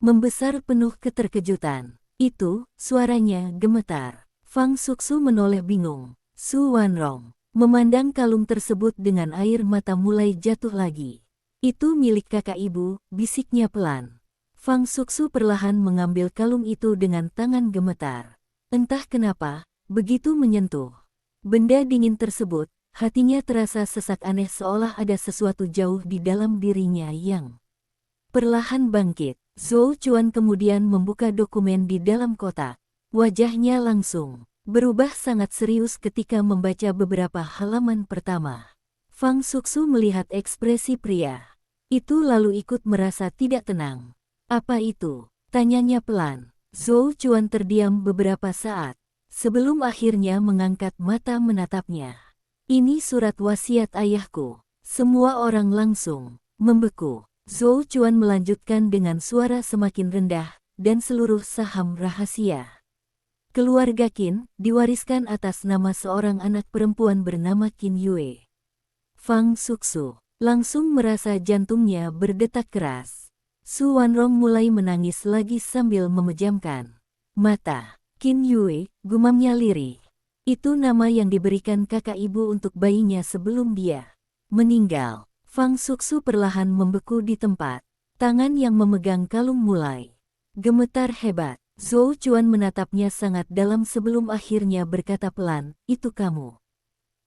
membesar penuh keterkejutan. Itu, suaranya gemetar. Fang Suxu menoleh bingung. Su Wanrong memandang kalung tersebut dengan air mata mulai jatuh lagi. Itu milik kakak ibu, bisiknya pelan. Fang Suxu perlahan mengambil kalung itu dengan tangan gemetar. Entah kenapa, begitu menyentuh benda dingin tersebut, hatinya terasa sesak aneh seolah ada sesuatu jauh di dalam dirinya yang perlahan bangkit. Zhou Chuan kemudian membuka dokumen di dalam kotak. Wajahnya langsung berubah sangat serius ketika membaca beberapa halaman pertama. Fang Suxu melihat ekspresi pria itu lalu ikut merasa tidak tenang. Apa itu? Tanyanya pelan. Zhou Chuan terdiam beberapa saat, sebelum akhirnya mengangkat mata menatapnya. Ini surat wasiat ayahku. Semua orang langsung membeku. Zhou Chuan melanjutkan dengan suara semakin rendah, dan seluruh saham rahasia keluarga Qin diwariskan atas nama seorang anak perempuan bernama Qin Yue. Fang Suxu langsung merasa jantungnya berdetak keras. Su Wanrong mulai menangis lagi sambil memejamkan mata. Qin Yue, gumamnya lirih. Itu nama yang diberikan kakak ibu untuk bayinya sebelum dia meninggal. Fang Suxu perlahan membeku di tempat. Tangan yang memegang kalung mulai gemetar hebat. Zhou Chuan menatapnya sangat dalam sebelum akhirnya berkata pelan, "Itu kamu."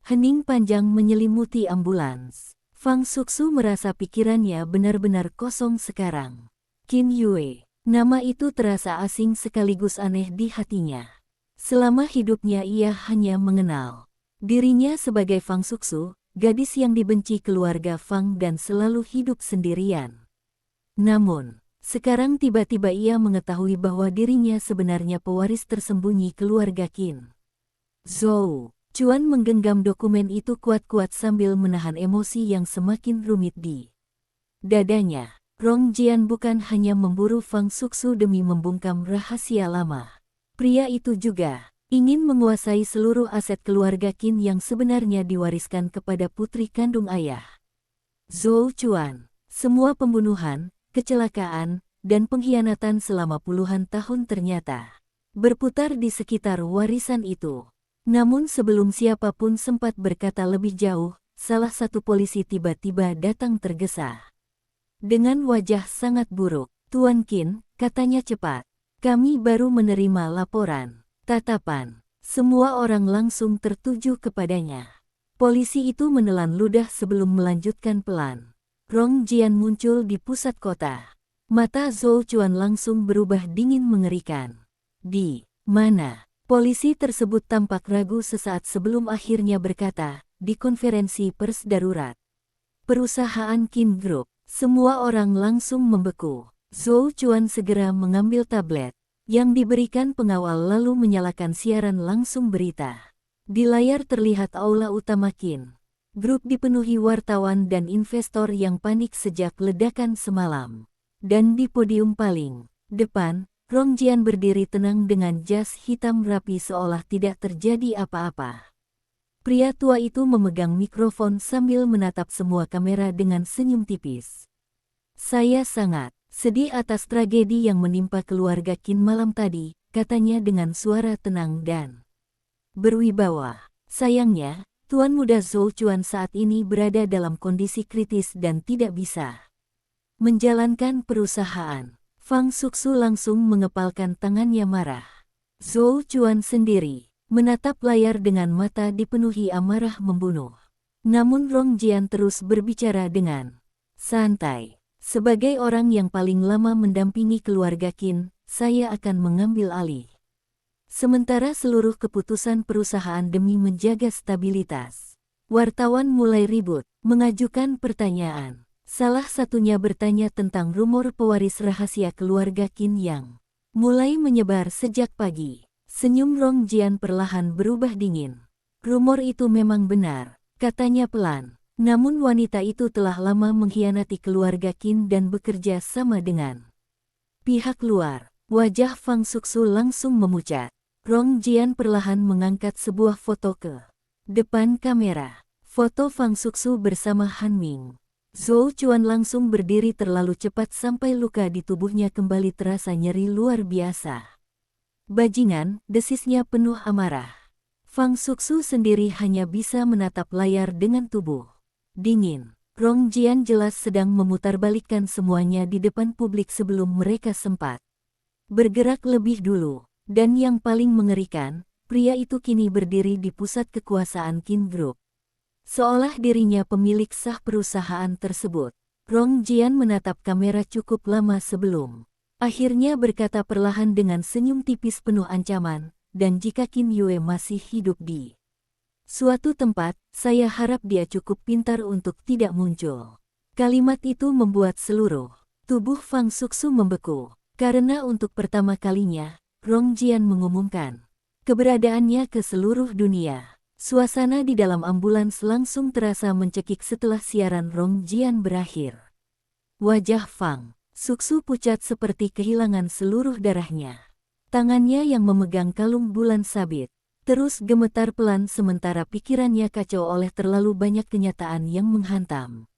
Hening panjang menyelimuti ambulans. Fang Suxu merasa pikirannya benar-benar kosong sekarang. Qin Yue, nama itu terasa asing sekaligus aneh di hatinya. Selama hidupnya ia hanya mengenal dirinya sebagai Fang Suxu, gadis yang dibenci keluarga Fang dan selalu hidup sendirian. Namun, sekarang tiba-tiba ia mengetahui bahwa dirinya sebenarnya pewaris tersembunyi keluarga Qin. Zhou Chuan menggenggam dokumen itu kuat-kuat sambil menahan emosi yang semakin rumit di dadanya. Rong Jian bukan hanya memburu Fang Suxu demi membungkam rahasia lama. Pria itu juga ingin menguasai seluruh aset keluarga Qin yang sebenarnya diwariskan kepada putri kandung ayah. Zhou Chuan, semua pembunuhan, kecelakaan, dan pengkhianatan selama puluhan tahun ternyata berputar di sekitar warisan itu. Namun sebelum siapapun sempat berkata lebih jauh, salah satu polisi tiba-tiba datang tergesa. Dengan wajah sangat buruk, "Tuan Qin," katanya cepat, "kami baru menerima laporan." Tatapan semua orang langsung tertuju kepadanya. Polisi itu menelan ludah sebelum melanjutkan pelan. Rong Jian muncul di pusat kota. Mata Zhou Chuan langsung berubah dingin mengerikan. "Di mana?" Polisi tersebut tampak ragu sesaat sebelum akhirnya berkata, "Di konferensi pers darurat perusahaan Qin Group." Semua orang langsung membeku. Zhou Chuan segera mengambil tablet yang diberikan pengawal lalu menyalakan siaran langsung berita. Di layar terlihat aula utama Qin Group dipenuhi wartawan dan investor yang panik sejak ledakan semalam. Dan di podium paling depan, Rong Jian berdiri tenang dengan jas hitam rapi seolah tidak terjadi apa-apa. Pria tua itu memegang mikrofon sambil menatap semua kamera dengan senyum tipis. "Saya sangat sedih atas tragedi yang menimpa keluarga Qin malam tadi," katanya dengan suara tenang dan berwibawa. "Sayangnya, Tuan Muda Zhou Chuan saat ini berada dalam kondisi kritis dan tidak bisa menjalankan perusahaan." Fang Suxu langsung mengepalkan tangannya marah. Zhou Chuan sendiri menatap layar dengan mata dipenuhi amarah membunuh. Namun Rong Jian terus berbicara dengan santai. "Sebagai orang yang paling lama mendampingi keluarga Qin, saya akan mengambil alih sementara seluruh keputusan perusahaan demi menjaga stabilitas." Wartawan mulai ribut, mengajukan pertanyaan. Salah satunya bertanya tentang rumor pewaris rahasia keluarga Qin yang mulai menyebar sejak pagi. Senyum Rong Jian perlahan berubah dingin. "Rumor itu memang benar," katanya pelan. "Namun wanita itu telah lama mengkhianati keluarga Qin dan bekerja sama dengan pihak luar." Wajah Fang Suxu langsung memucat. Rong Jian perlahan mengangkat sebuah foto ke depan kamera. Foto Fang Suxu bersama Han Ming. Zhou Chuan langsung berdiri terlalu cepat sampai luka di tubuhnya kembali terasa nyeri luar biasa. "Bajingan," desisnya penuh amarah. Fang Suxu sendiri hanya bisa menatap layar dengan tubuh dingin. Rong Jian jelas sedang memutarbalikkan semuanya di depan publik sebelum mereka sempat bergerak lebih dulu. Dan yang paling mengerikan, pria itu kini berdiri di pusat kekuasaan Qin Group. Seolah dirinya pemilik sah perusahaan tersebut. Rong Jian menatap kamera cukup lama sebelum akhirnya berkata perlahan dengan senyum tipis penuh ancaman, "Dan jika Qin Yue masih hidup di Suatu tempat, saya harap dia cukup pintar untuk tidak muncul. Kalimat itu membuat seluruh tubuh Fang Suxu membeku, karena untuk pertama kalinya, Rong Jian mengumumkan keberadaannya ke seluruh dunia. Suasana di dalam ambulans langsung terasa mencekik setelah siaran Rong Jian berakhir. Wajah Fang Suxu pucat seperti kehilangan seluruh darahnya. Tangannya yang memegang kalung bulan sabit terus gemetar pelan sementara pikirannya kacau oleh terlalu banyak kenyataan yang menghantam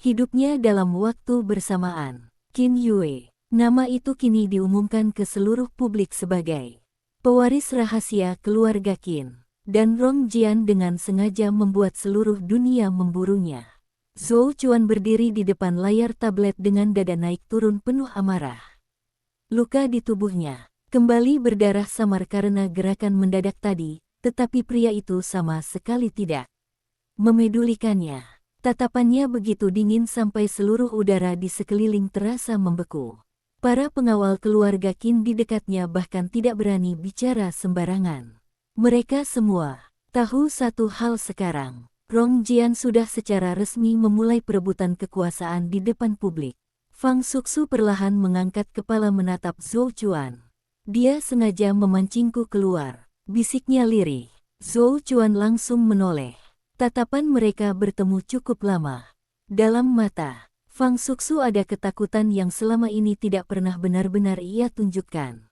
hidupnya dalam waktu bersamaan. Qin Yue, nama itu kini diumumkan ke seluruh publik sebagai pewaris rahasia keluarga Qin, dan Rong Jian dengan sengaja membuat seluruh dunia memburunya. Zhou Chuan berdiri di depan layar tablet dengan dada naik turun penuh amarah. Luka di tubuhnya kembali berdarah samar karena gerakan mendadak tadi, tetapi pria itu sama sekali tidak memedulikannya. Tatapannya begitu dingin sampai seluruh udara di sekeliling terasa membeku. Para pengawal keluarga Qin di dekatnya bahkan tidak berani bicara sembarangan. Mereka semua tahu satu hal sekarang. Rong Jian sudah secara resmi memulai perebutan kekuasaan di depan publik. Fang Suxu perlahan mengangkat kepala menatap Zhou Chuan. Dia sengaja memancingku keluar, bisiknya lirih. Zhou Chuan langsung menoleh. Tatapan mereka bertemu cukup lama. Dalam mata Fang Suxu ada ketakutan yang selama ini tidak pernah benar-benar ia tunjukkan.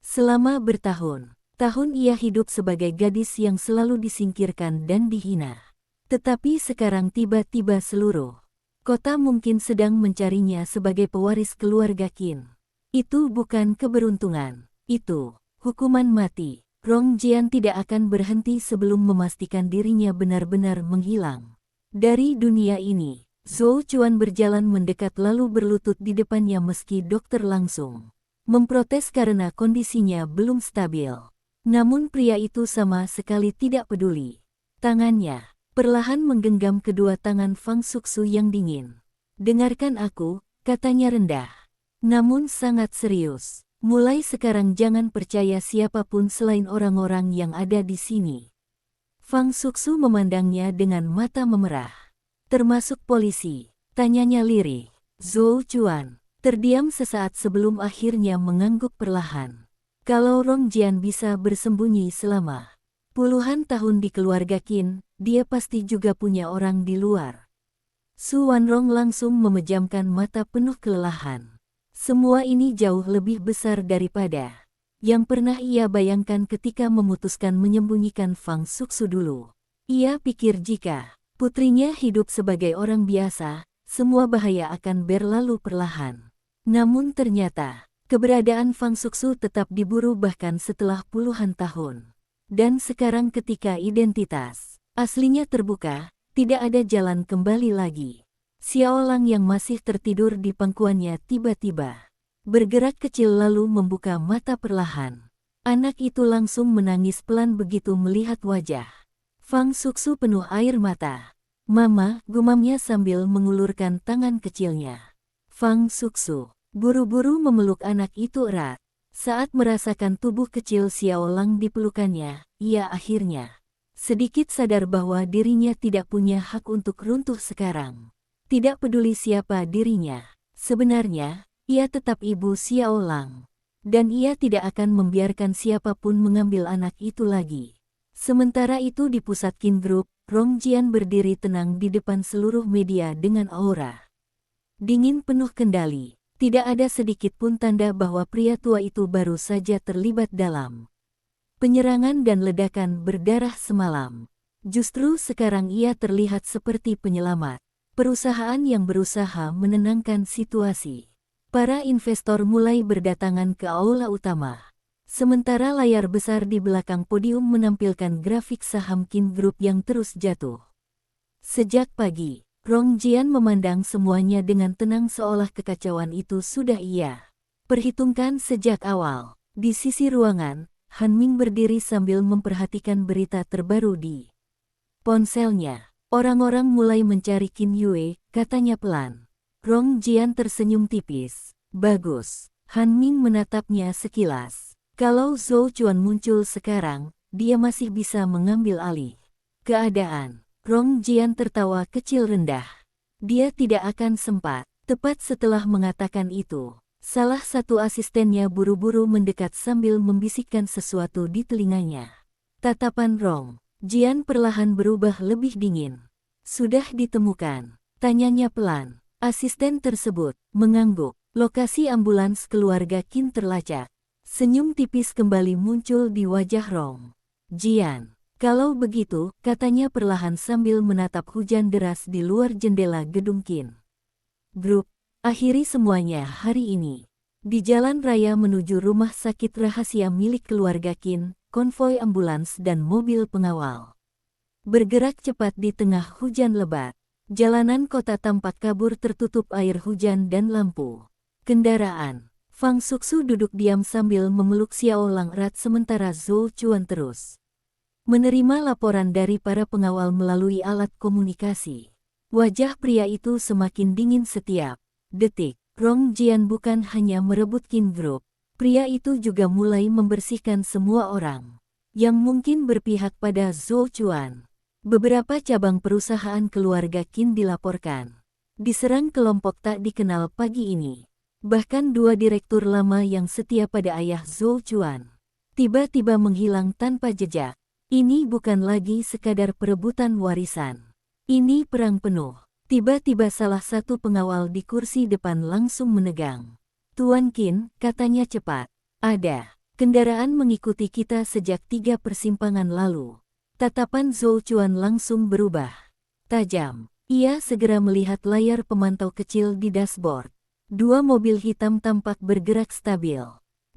Selama bertahun-tahun ia hidup sebagai gadis yang selalu disingkirkan dan dihina. Tetapi sekarang tiba-tiba seluruh kota mungkin sedang mencarinya sebagai pewaris keluarga Qin. Itu bukan keberuntungan, itu hukuman mati. Rong Jian tidak akan berhenti sebelum memastikan dirinya benar-benar menghilang dari dunia ini. Zhou Chuan berjalan mendekat lalu berlutut di depannya meski dokter langsung memprotes karena kondisinya belum stabil. Namun pria itu sama sekali tidak peduli. Tangannya perlahan menggenggam kedua tangan Fang Suxu yang dingin. "Dengarkan aku," katanya rendah, namun sangat serius. "Mulai sekarang jangan percaya siapapun selain orang-orang yang ada di sini." Fang Suxu memandangnya dengan mata memerah. "Termasuk polisi?" tanyanya lirih. Zhou Chuan terdiam sesaat sebelum akhirnya mengangguk perlahan. Kalau Rong Jian bisa bersembunyi selama puluhan tahun di keluarga Qin, dia pasti juga punya orang di luar. Su Wanrong langsung memejamkan mata penuh kelelahan. Semua ini jauh lebih besar daripada yang pernah ia bayangkan ketika memutuskan menyembunyikan Fang Suxu dulu. Ia pikir jika putrinya hidup sebagai orang biasa, semua bahaya akan berlalu perlahan. Namun ternyata, keberadaan Fang Suxu tetap diburu bahkan setelah puluhan tahun. Dan sekarang ketika identitas aslinya terbuka, tidak ada jalan kembali lagi. Xiao Lang yang masih tertidur di pangkuannya tiba-tiba bergerak kecil lalu membuka mata perlahan. Anak itu langsung menangis pelan begitu melihat wajah Fang Suxu penuh air mata. "Mama," gumamnya sambil mengulurkan tangan kecilnya. Fang Suxu buru-buru memeluk anak itu erat. Saat merasakan tubuh kecil Xiao Lang di pelukannya, ia akhirnya sedikit sadar bahwa dirinya tidak punya hak untuk runtuh sekarang. Tidak peduli siapa dirinya, sebenarnya, ia tetap ibu Xiao Lang. Dan ia tidak akan membiarkan siapapun mengambil anak itu lagi. Sementara itu di pusat Qin Group, Rong Jian berdiri tenang di depan seluruh media dengan aura dingin penuh kendali. Tidak ada sedikit pun tanda bahwa pria tua itu baru saja terlibat dalam penyerangan dan ledakan berdarah semalam. Justru sekarang ia terlihat seperti penyelamat. Perusahaan yang berusaha menenangkan situasi. Para investor mulai berdatangan ke aula utama. Sementara layar besar di belakang podium menampilkan grafik saham Qin Group yang terus jatuh. Sejak pagi, Rong Jian memandang semuanya dengan tenang seolah kekacauan itu sudah ia perhitungkan sejak awal. Di sisi ruangan, Han Ming berdiri sambil memperhatikan berita terbaru di ponselnya. "Orang-orang mulai mencari Qin Yue," katanya pelan. Rong Jian tersenyum tipis. "Bagus." Han Ming menatapnya sekilas. Kalau Zhou Chuan muncul sekarang, dia masih bisa mengambil alih. keadaan. Rong Jian tertawa kecil rendah. Dia tidak akan sempat. Tepat setelah mengatakan itu, salah satu asistennya buru-buru mendekat sambil membisikkan sesuatu di telinganya. Tatapan Rong Jian perlahan berubah lebih dingin. Sudah ditemukan? Tanyanya pelan. Asisten tersebut mengangguk. Lokasi ambulans keluarga Qin terlacak. Senyum tipis kembali muncul di wajah Rong Jian. Kalau begitu, katanya perlahan sambil menatap hujan deras di luar jendela gedung Qin Group. Akhiri semuanya hari ini. Di jalan raya menuju rumah sakit rahasia milik keluarga Qin, konvoi ambulans dan mobil pengawal bergerak cepat di tengah hujan lebat. Jalanan kota tampak kabur tertutup air hujan dan lampu kendaraan. Fang Suxu duduk diam sambil memeluk Xiao Lang erat sementara Zhou Chuan terus menerima laporan dari para pengawal melalui alat komunikasi. Wajah pria itu semakin dingin setiap detik. Rong Jian bukan hanya merebut Qin Group. Pria itu juga mulai membersihkan semua orang yang mungkin berpihak pada Zhou Chuan. Beberapa cabang perusahaan keluarga Qin dilaporkan diserang kelompok tak dikenal pagi ini. Bahkan 2 direktur lama yang setia pada ayah Zhou Chuan tiba-tiba menghilang tanpa jejak. Ini bukan lagi sekadar perebutan warisan. Ini perang penuh. Tiba-tiba salah satu pengawal di kursi depan langsung menegang. Tuan Qin, katanya cepat. Ada kendaraan mengikuti kita sejak 3 persimpangan lalu. Tatapan Zhou Chuan langsung berubah tajam. Ia segera melihat layar pemantau kecil di dashboard. 2 mobil hitam tampak bergerak stabil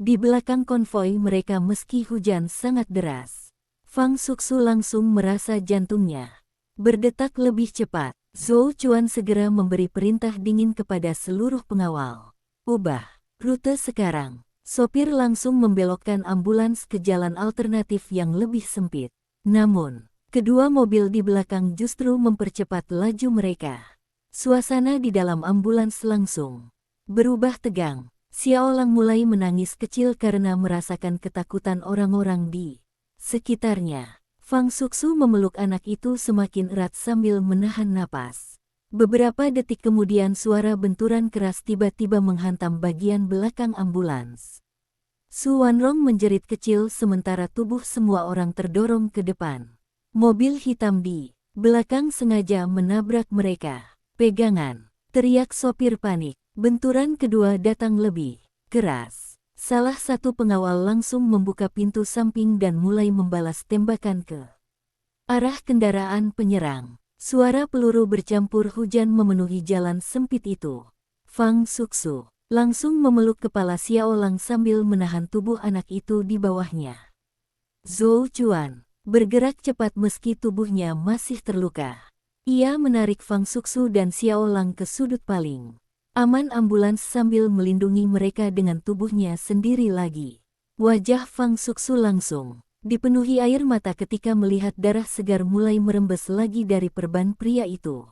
di belakang konvoi mereka meski hujan sangat deras. Fang Suxu langsung merasa jantungnya berdetak lebih cepat. Zhou Chuan segera memberi perintah dingin kepada seluruh pengawal. Ubah rute sekarang. Sopir langsung membelokkan ambulans ke jalan alternatif yang lebih sempit. Namun, kedua mobil di belakang justru mempercepat laju mereka. Suasana di dalam ambulans langsung berubah tegang. Xiao Lang mulai menangis kecil karena merasakan ketakutan orang-orang di sekitarnya. Fang Suxu memeluk anak itu semakin erat sambil menahan napas. Beberapa detik kemudian suara benturan keras tiba-tiba menghantam bagian belakang ambulans. Su Wanrong menjerit kecil sementara tubuh semua orang terdorong ke depan. Mobil hitam di belakang sengaja menabrak mereka. Pegangan, teriak sopir panik. Benturan kedua datang lebih keras. Salah satu pengawal langsung membuka pintu samping dan mulai membalas tembakan ke arah kendaraan penyerang. Suara peluru bercampur hujan memenuhi jalan sempit itu. Fang Suxu langsung memeluk kepala Xiao Lang sambil menahan tubuh anak itu di bawahnya. Zhou Chuan bergerak cepat meski tubuhnya masih terluka. Ia menarik Fang Suxu dan Xiao Lang ke sudut paling aman ambulans sambil melindungi mereka dengan tubuhnya sendiri lagi. Wajah Fang Suxu langsung dipenuhi air mata ketika melihat darah segar mulai merembes lagi dari perban pria itu.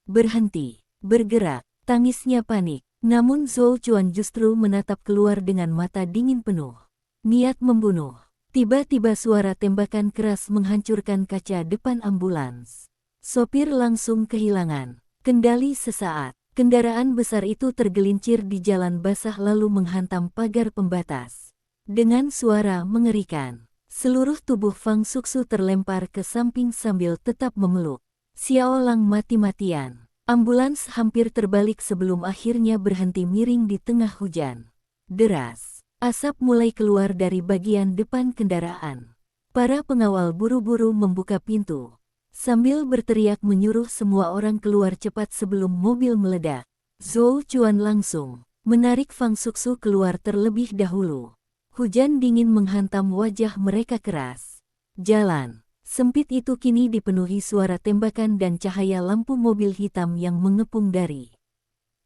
Berhenti, bergerak, tangisnya panik. Namun Zhou Chuan justru menatap keluar dengan mata dingin penuh niat membunuh. Tiba-tiba suara tembakan keras menghancurkan kaca depan ambulans. Sopir langsung kehilangan kendali sesaat. Kendaraan besar itu tergelincir di jalan basah lalu menghantam pagar pembatas. Dengan suara mengerikan, seluruh tubuh Fang Suxu terlempar ke samping sambil tetap memeluk Xiao Lang mati-matian. Ambulans hampir terbalik sebelum akhirnya berhenti miring di tengah hujan deras. Asap mulai keluar dari bagian depan kendaraan. Para pengawal buru-buru membuka pintu sambil berteriak menyuruh semua orang keluar cepat sebelum mobil meledak. Zhou Chuan langsung menarik Fang Suxu keluar terlebih dahulu. Hujan dingin menghantam wajah mereka keras. Jalan sempit itu kini dipenuhi suara tembakan dan cahaya lampu mobil hitam yang mengepung dari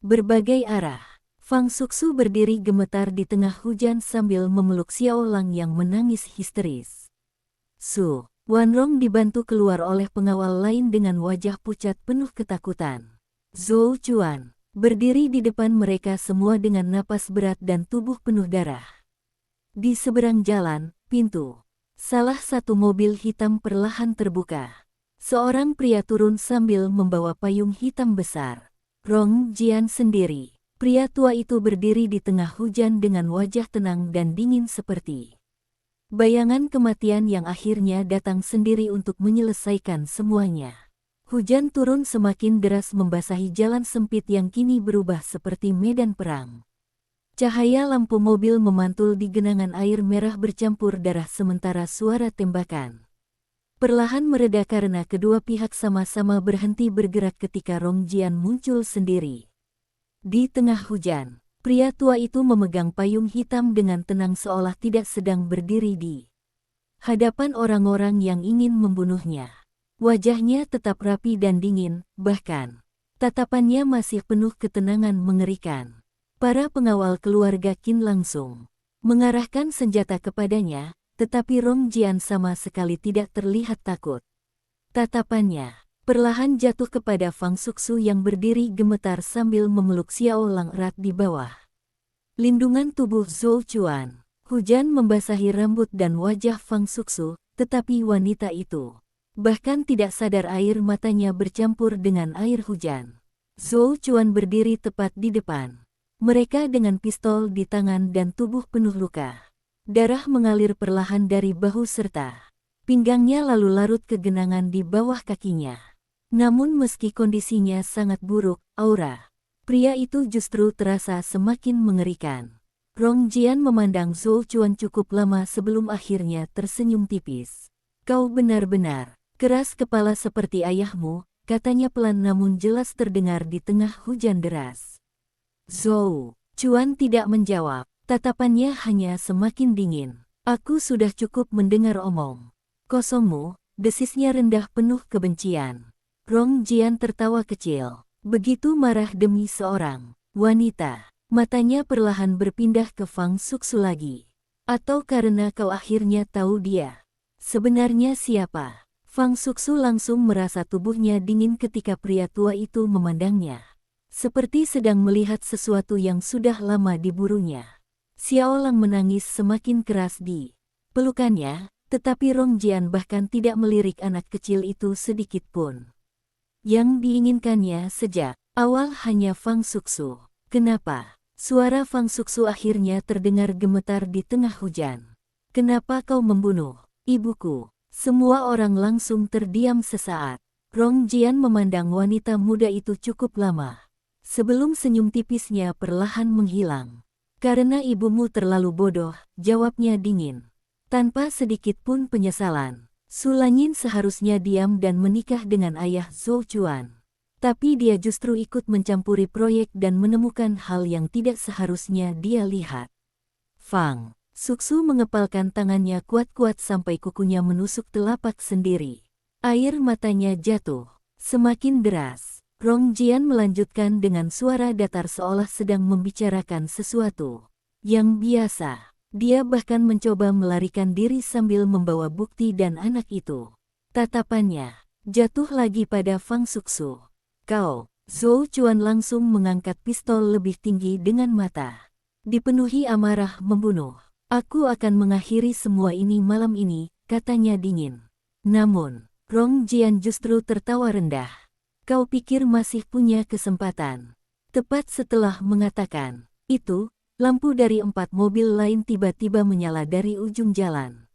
berbagai arah. Fang Suxu berdiri gemetar di tengah hujan sambil memeluk Xiao Lang yang menangis histeris. Su Wanrong dibantu keluar oleh pengawal lain dengan wajah pucat penuh ketakutan. Zhou Chuan berdiri di depan mereka semua dengan napas berat dan tubuh penuh darah. Di seberang jalan, pintu salah satu mobil hitam perlahan terbuka. Seorang pria turun sambil membawa payung hitam besar. Rong Jian sendiri. Pria tua itu berdiri di tengah hujan dengan wajah tenang dan dingin seperti bayangan kematian yang akhirnya datang sendiri untuk menyelesaikan semuanya. Hujan turun semakin deras membasahi jalan sempit yang kini berubah seperti medan perang. Cahaya lampu mobil memantul di genangan air merah bercampur darah sementara suara tembakan perlahan mereda karena kedua pihak sama-sama berhenti bergerak ketika Rong Jian muncul sendiri. Di tengah hujan, pria tua itu memegang payung hitam dengan tenang seolah tidak sedang berdiri di hadapan orang-orang yang ingin membunuhnya. Wajahnya tetap rapi dan dingin, bahkan tatapannya masih penuh ketenangan mengerikan. Para pengawal keluarga Qin langsung mengarahkan senjata kepadanya, tetapi Rong Jian sama sekali tidak terlihat takut. Tatapannya perlahan jatuh kepada Fang Suxu yang berdiri gemetar sambil memeluk Xiao Lang erat di bawah lindungan tubuh Zhou Chuan. Hujan membasahi rambut dan wajah Fang Suxu, tetapi wanita itu bahkan tidak sadar air matanya bercampur dengan air hujan. Zhou Chuan berdiri tepat di depan mereka dengan pistol di tangan dan tubuh penuh luka. Darah mengalir perlahan dari bahu serta pinggangnya lalu larut ke genangan di bawah kakinya. Namun meski kondisinya sangat buruk, aura pria itu justru terasa semakin mengerikan. Rong Jian memandang Zhou Chuan cukup lama sebelum akhirnya tersenyum tipis. Kau benar-benar keras kepala seperti ayahmu, katanya pelan namun jelas terdengar di tengah hujan deras. Zhou Chuan tidak menjawab. Tatapannya hanya semakin dingin. Aku sudah cukup mendengar omong kosongmu, desisnya rendah penuh kebencian. Rong Jian tertawa kecil. Begitu marah demi seorang wanita. Matanya perlahan berpindah ke Fang Suxu lagi. Atau karena kau akhirnya tahu dia sebenarnya siapa? Fang Suxu langsung merasa tubuhnya dingin ketika pria tua itu memandangnya. Seperti sedang melihat sesuatu yang sudah lama diburunya. Xiao Lang menangis semakin keras di pelukannya, tetapi Rong Jian bahkan tidak melirik anak kecil itu sedikit pun. Yang diinginkannya sejak awal hanya Fang Suxu. Kenapa? Suara Fang Suxu akhirnya terdengar gemetar di tengah hujan. Kenapa kau membunuh ibuku? Semua orang langsung terdiam sesaat. Rong Jian memandang wanita muda itu cukup lama. Sebelum senyum tipisnya perlahan menghilang. Karena ibumu terlalu bodoh, jawabnya dingin. Tanpa sedikit pun penyesalan. Sulanyin seharusnya diam dan menikah dengan ayah Zhou Chuan. Tapi dia justru ikut mencampuri proyek dan menemukan hal yang tidak seharusnya dia lihat. Fang Suxu mengepalkan tangannya kuat-kuat sampai kukunya menusuk telapak sendiri. Air matanya jatuh semakin deras. Rong Jian melanjutkan dengan suara datar seolah sedang membicarakan sesuatu yang biasa. Dia bahkan mencoba melarikan diri sambil membawa bukti dan anak itu. Tatapannya jatuh lagi pada Fang Suxu. Kau, Zhou Chuan langsung mengangkat pistol lebih tinggi dengan mata dipenuhi amarah membunuh. Aku akan mengakhiri semua ini malam ini, katanya dingin. Namun, Rong Jian justru tertawa rendah. Kau pikir masih punya kesempatan. Tepat setelah mengatakan itu, lampu dari 4 mobil lain tiba-tiba menyala dari ujung jalan.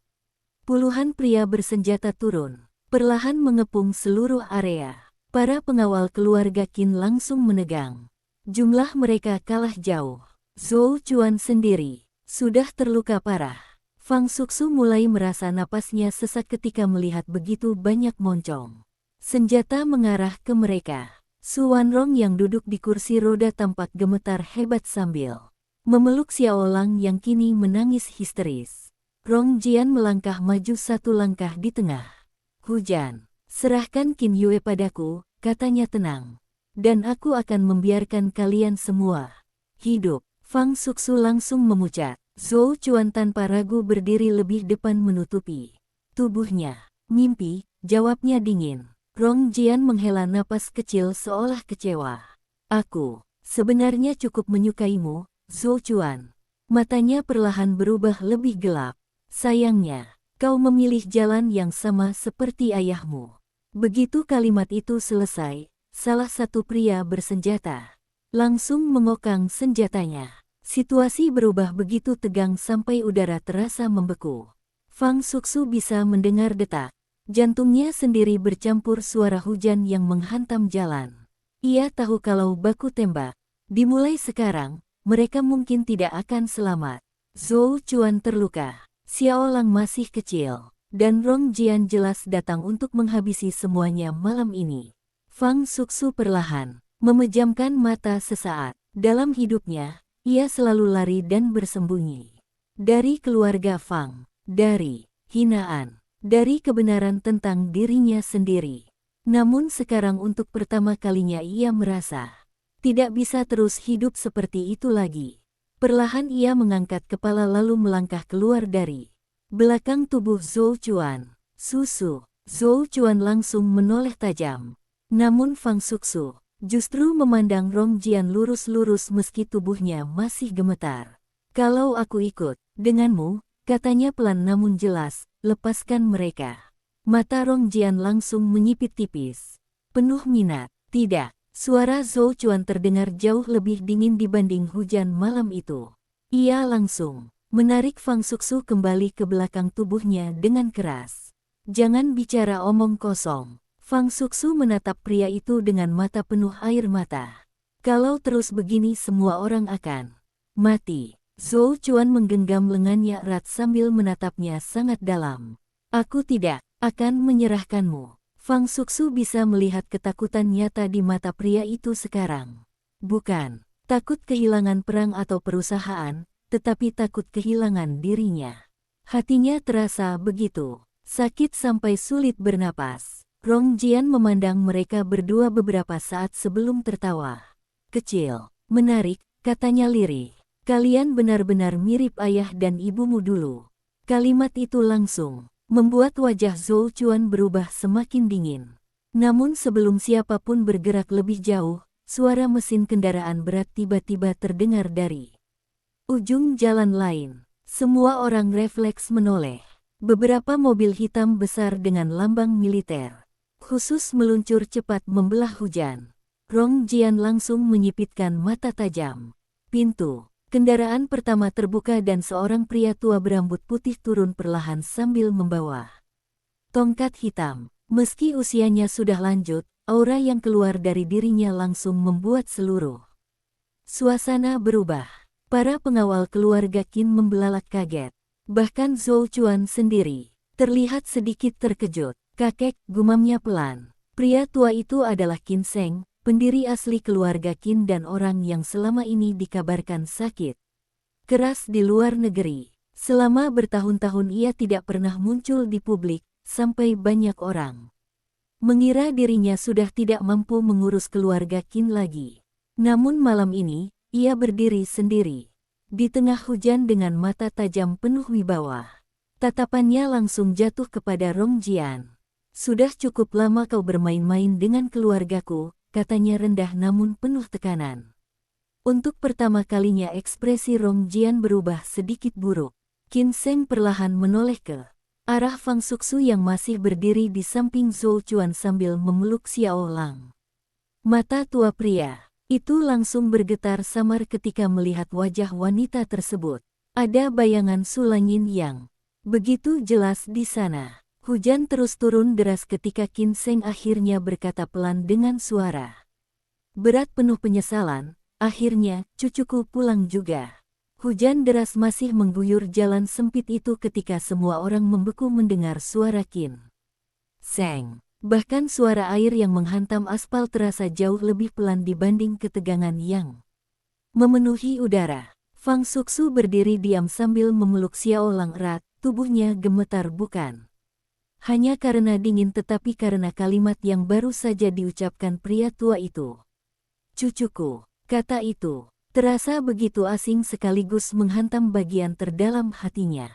Puluhan pria bersenjata turun, perlahan mengepung seluruh area. Para pengawal keluarga Qin langsung menegang. Jumlah mereka kalah jauh. Zhou Chuan sendiri sudah terluka parah. Fang Suxu mulai merasa napasnya sesak ketika melihat begitu banyak moncong senjata mengarah ke mereka. Su Wanrong yang duduk di kursi roda tampak gemetar hebat sambil memeluk Xiao Lang yang kini menangis histeris. Rong Jian melangkah maju satu langkah di tengah hujan. Serahkan Qin Yue padaku, katanya tenang. Dan aku akan membiarkan kalian semua hidup. Fang Suxu langsung memucat. Zhou Chuan tanpa ragu berdiri lebih depan menutupi tubuhnya. Mimpi, jawabnya dingin. Rong Jian menghela napas kecil seolah kecewa. Aku sebenarnya cukup menyukaimu, Zhou Chuan. Matanya perlahan berubah lebih gelap. Sayangnya, kau memilih jalan yang sama seperti ayahmu. Begitu kalimat itu selesai, salah satu pria bersenjata langsung mengokang senjatanya. Situasi berubah begitu tegang sampai udara terasa membeku. Fang Suxu bisa mendengar detak jantungnya sendiri bercampur suara hujan yang menghantam jalan. Ia tahu kalau baku tembak dimulai sekarang, mereka mungkin tidak akan selamat. Zhou Chuan terluka, Xiao Lang masih kecil, dan Rong Jian jelas datang untuk menghabisi semuanya malam ini. Fang Suxu perlahan memejamkan mata sesaat. Dalam hidupnya, ia selalu lari dan bersembunyi. Dari keluarga Fang, dari hinaan, dari kebenaran tentang dirinya sendiri. Namun sekarang untuk pertama kalinya ia merasa tidak bisa terus hidup seperti itu lagi. Perlahan ia mengangkat kepala lalu melangkah keluar dari belakang tubuh Zhou Chuan. Susu, Zhou Chuan langsung menoleh tajam. Namun Fang Suxu justru memandang Rong Jian lurus-lurus meski tubuhnya masih gemetar. Kalau aku ikut denganmu, katanya pelan namun jelas, lepaskan mereka. Mata Rong Jian langsung menyipit tipis. Penuh minat. Tidak, suara Zhou Chuan terdengar jauh lebih dingin dibanding hujan malam itu. Ia langsung menarik Fang Suxu kembali ke belakang tubuhnya dengan keras. Jangan bicara omong kosong. Fang Suxu menatap pria itu dengan mata penuh air mata. Kalau terus begini semua orang akan mati. Zhou Chuan menggenggam lengannya erat sambil menatapnya sangat dalam. Aku tidak akan menyerahkanmu. Fang Suxu bisa melihat ketakutan nyata di mata pria itu sekarang. Bukan takut kehilangan perang atau perusahaan, tetapi takut kehilangan dirinya. Hatinya terasa begitu sakit sampai sulit bernapas. Rong Jian memandang mereka berdua beberapa saat sebelum tertawa. Kecil, menarik, katanya lirih. Kalian benar-benar mirip ayah dan ibumu dulu. Kalimat itu langsung membuat wajah Zhou Chuan berubah semakin dingin. Namun sebelum siapapun bergerak lebih jauh, suara mesin kendaraan berat tiba-tiba terdengar dari ujung jalan lain. Semua orang refleks menoleh. Beberapa mobil hitam besar dengan lambang militer khusus meluncur cepat membelah hujan. Rong Jian langsung menyipitkan mata tajam. Pintu kendaraan pertama terbuka dan seorang pria tua berambut putih turun perlahan sambil membawa tongkat hitam. Meski usianya sudah lanjut, aura yang keluar dari dirinya langsung membuat seluruh suasana berubah. Para pengawal keluarga Qin membelalak kaget. Bahkan Zhou Chuan sendiri terlihat sedikit terkejut. Kakek, gumamnya pelan. Pria tua itu adalah Qin Sheng, pendiri asli keluarga Qin dan orang yang selama ini dikabarkan sakit keras di luar negeri. Selama bertahun-tahun ia tidak pernah muncul di publik, sampai banyak orang mengira dirinya sudah tidak mampu mengurus keluarga Qin lagi. Namun malam ini, ia berdiri sendiri di tengah hujan dengan mata tajam penuh wibawa. Tatapannya langsung jatuh kepada Rong Jian. Sudah cukup lama kau bermain-main dengan keluargaku, katanya rendah namun penuh tekanan. Untuk pertama kalinya ekspresi Rong Jian berubah sedikit buruk. Qin Sheng perlahan menoleh ke arah Fang Suxu yang masih berdiri di samping Zhou Chuan sambil memeluk Xiao Lang. Mata tua pria itu langsung bergetar samar ketika melihat wajah wanita tersebut. Ada bayangan sulangin yang begitu jelas di sana. Hujan terus turun deras ketika Qin Sheng akhirnya berkata pelan dengan suara berat penuh penyesalan, akhirnya cucuku pulang juga. Hujan deras masih mengguyur jalan sempit itu ketika semua orang membeku mendengar suara Qin Sheng. Bahkan suara air yang menghantam aspal terasa jauh lebih pelan dibanding ketegangan yang memenuhi udara. Fang Suxu berdiri diam sambil memeluk Xiao Lang erat, tubuhnya gemetar bukan hanya karena dingin tetapi karena kalimat yang baru saja diucapkan pria tua itu. Cucuku, kata itu terasa begitu asing sekaligus menghantam bagian terdalam hatinya.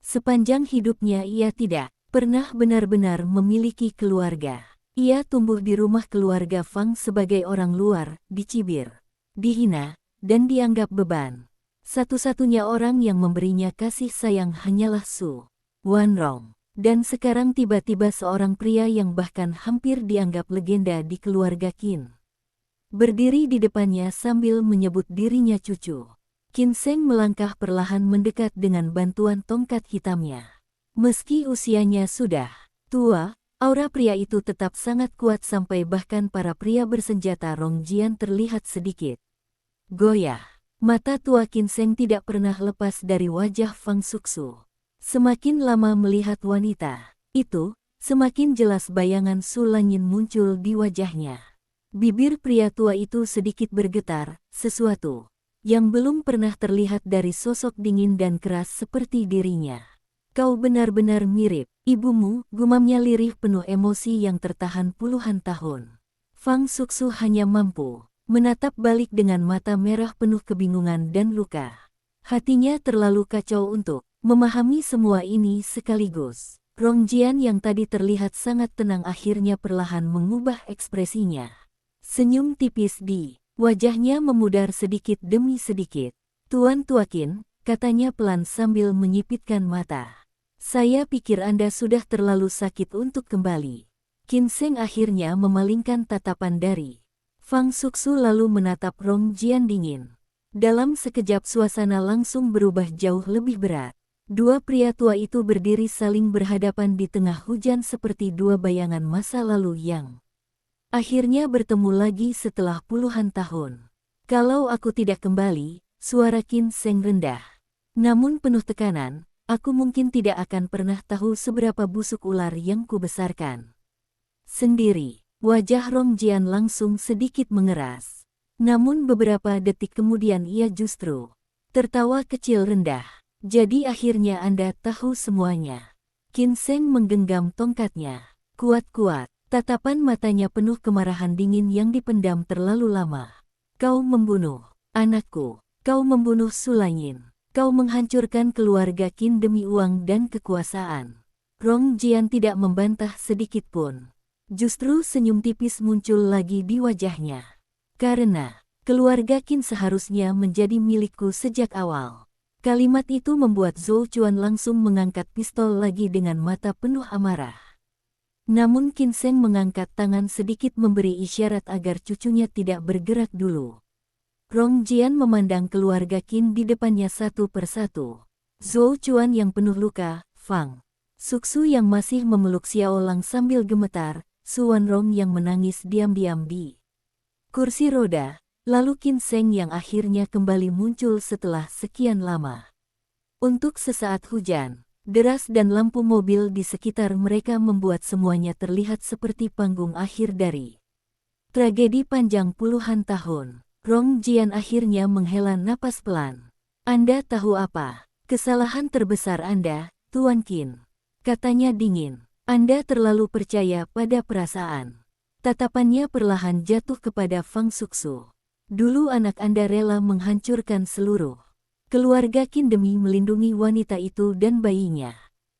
Sepanjang hidupnya ia tidak pernah benar-benar memiliki keluarga. Ia tumbuh di rumah keluarga Fang sebagai orang luar, dicibir, dihina, dan dianggap beban. Satu-satunya orang yang memberinya kasih sayang hanyalah Su Wanrong. Dan sekarang tiba-tiba seorang pria yang bahkan hampir dianggap legenda di keluarga Qin berdiri di depannya sambil menyebut dirinya cucu. Qin Sheng melangkah perlahan mendekat dengan bantuan tongkat hitamnya. Meski usianya sudah tua, aura pria itu tetap sangat kuat sampai bahkan para pria bersenjata Rongjian terlihat sedikit goyah. Mata tua Qin Sheng tidak pernah lepas dari wajah Fang Suxu. Semakin lama melihat wanita itu, semakin jelas bayangan Su Lanyin muncul di wajahnya. Bibir pria tua itu sedikit bergetar, sesuatu yang belum pernah terlihat dari sosok dingin dan keras seperti dirinya. Kau benar-benar mirip ibumu, gumamnya lirih penuh emosi yang tertahan puluhan tahun. Fang Suxu hanya mampu menatap balik dengan mata merah penuh kebingungan dan luka. Hatinya terlalu kacau untuk memahami semua ini sekaligus. Rongjian yang tadi terlihat sangat tenang akhirnya perlahan mengubah ekspresinya. Senyum tipis di wajahnya memudar sedikit demi sedikit. Tuan Qin, katanya pelan sambil menyipitkan mata. Saya pikir Anda sudah terlalu sakit untuk kembali. Qin Sheng akhirnya memalingkan tatapan dari Fang Suxu lalu menatap Rongjian dingin. Dalam sekejap suasana langsung berubah jauh lebih berat. Dua pria tua itu berdiri saling berhadapan di tengah hujan seperti dua bayangan masa lalu yang akhirnya bertemu lagi setelah puluhan tahun. Kalau aku tidak kembali, suara Qin Sheng rendah, namun penuh tekanan, aku mungkin tidak akan pernah tahu seberapa busuk ular yang kubesarkan sendiri. Wajah Rongjian langsung sedikit mengeras. Namun beberapa detik kemudian ia justru tertawa kecil rendah. Jadi akhirnya Anda tahu semuanya. Qin Sheng menggenggam tongkatnya kuat-kuat. Tatapan matanya penuh kemarahan dingin yang dipendam terlalu lama. Kau membunuh anakku. Kau membunuh Su Lanyin. Kau menghancurkan keluarga Qin demi uang dan kekuasaan. Rongjian tidak membantah sedikit pun. Justru senyum tipis muncul lagi di wajahnya. Karena keluarga Qin seharusnya menjadi milikku sejak awal. Kalimat itu membuat Zhou Chuan langsung mengangkat pistol lagi dengan mata penuh amarah. Namun Qin Sheng mengangkat tangan sedikit memberi isyarat agar cucunya tidak bergerak dulu. Rongjian memandang keluarga Qin di depannya satu persatu. Zhou Chuan yang penuh luka, Fang Suxu yang masih memeluk Xiao Lang sambil gemetar, Su Wanrong yang menangis diam-diam di kursi roda, lalu Qin Sheng yang akhirnya kembali muncul setelah sekian lama. Untuk sesaat hujan deras dan lampu mobil di sekitar mereka membuat semuanya terlihat seperti panggung akhir dari tragedi panjang puluhan tahun. Rongjian akhirnya menghela napas pelan. Anda tahu apa? Kesalahan terbesar Anda, Tuan Qin. Katanya dingin. Anda terlalu percaya pada perasaan. Tatapannya perlahan jatuh kepada Fang Suxu. Dulu anak Anda rela menghancurkan seluruh keluarga Qin demi melindungi wanita itu dan bayinya.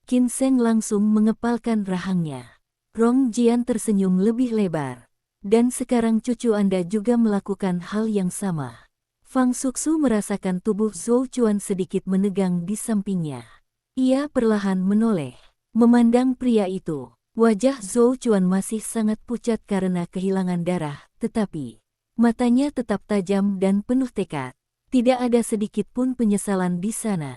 Qin Sheng langsung mengepalkan rahangnya. Rongjian tersenyum lebih lebar. Dan sekarang cucu Anda juga melakukan hal yang sama. Fang Suxu merasakan tubuh Zhou Chuan sedikit menegang di sampingnya. Ia perlahan menoleh, memandang pria itu. Wajah Zhou Chuan masih sangat pucat karena kehilangan darah, tetapi matanya tetap tajam dan penuh tekad. Tidak ada sedikit pun penyesalan di sana.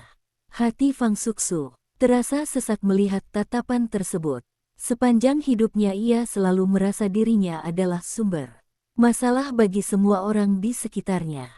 Hati Fang Suxu terasa sesak melihat tatapan tersebut. Sepanjang hidupnya ia selalu merasa dirinya adalah sumber masalah bagi semua orang di sekitarnya.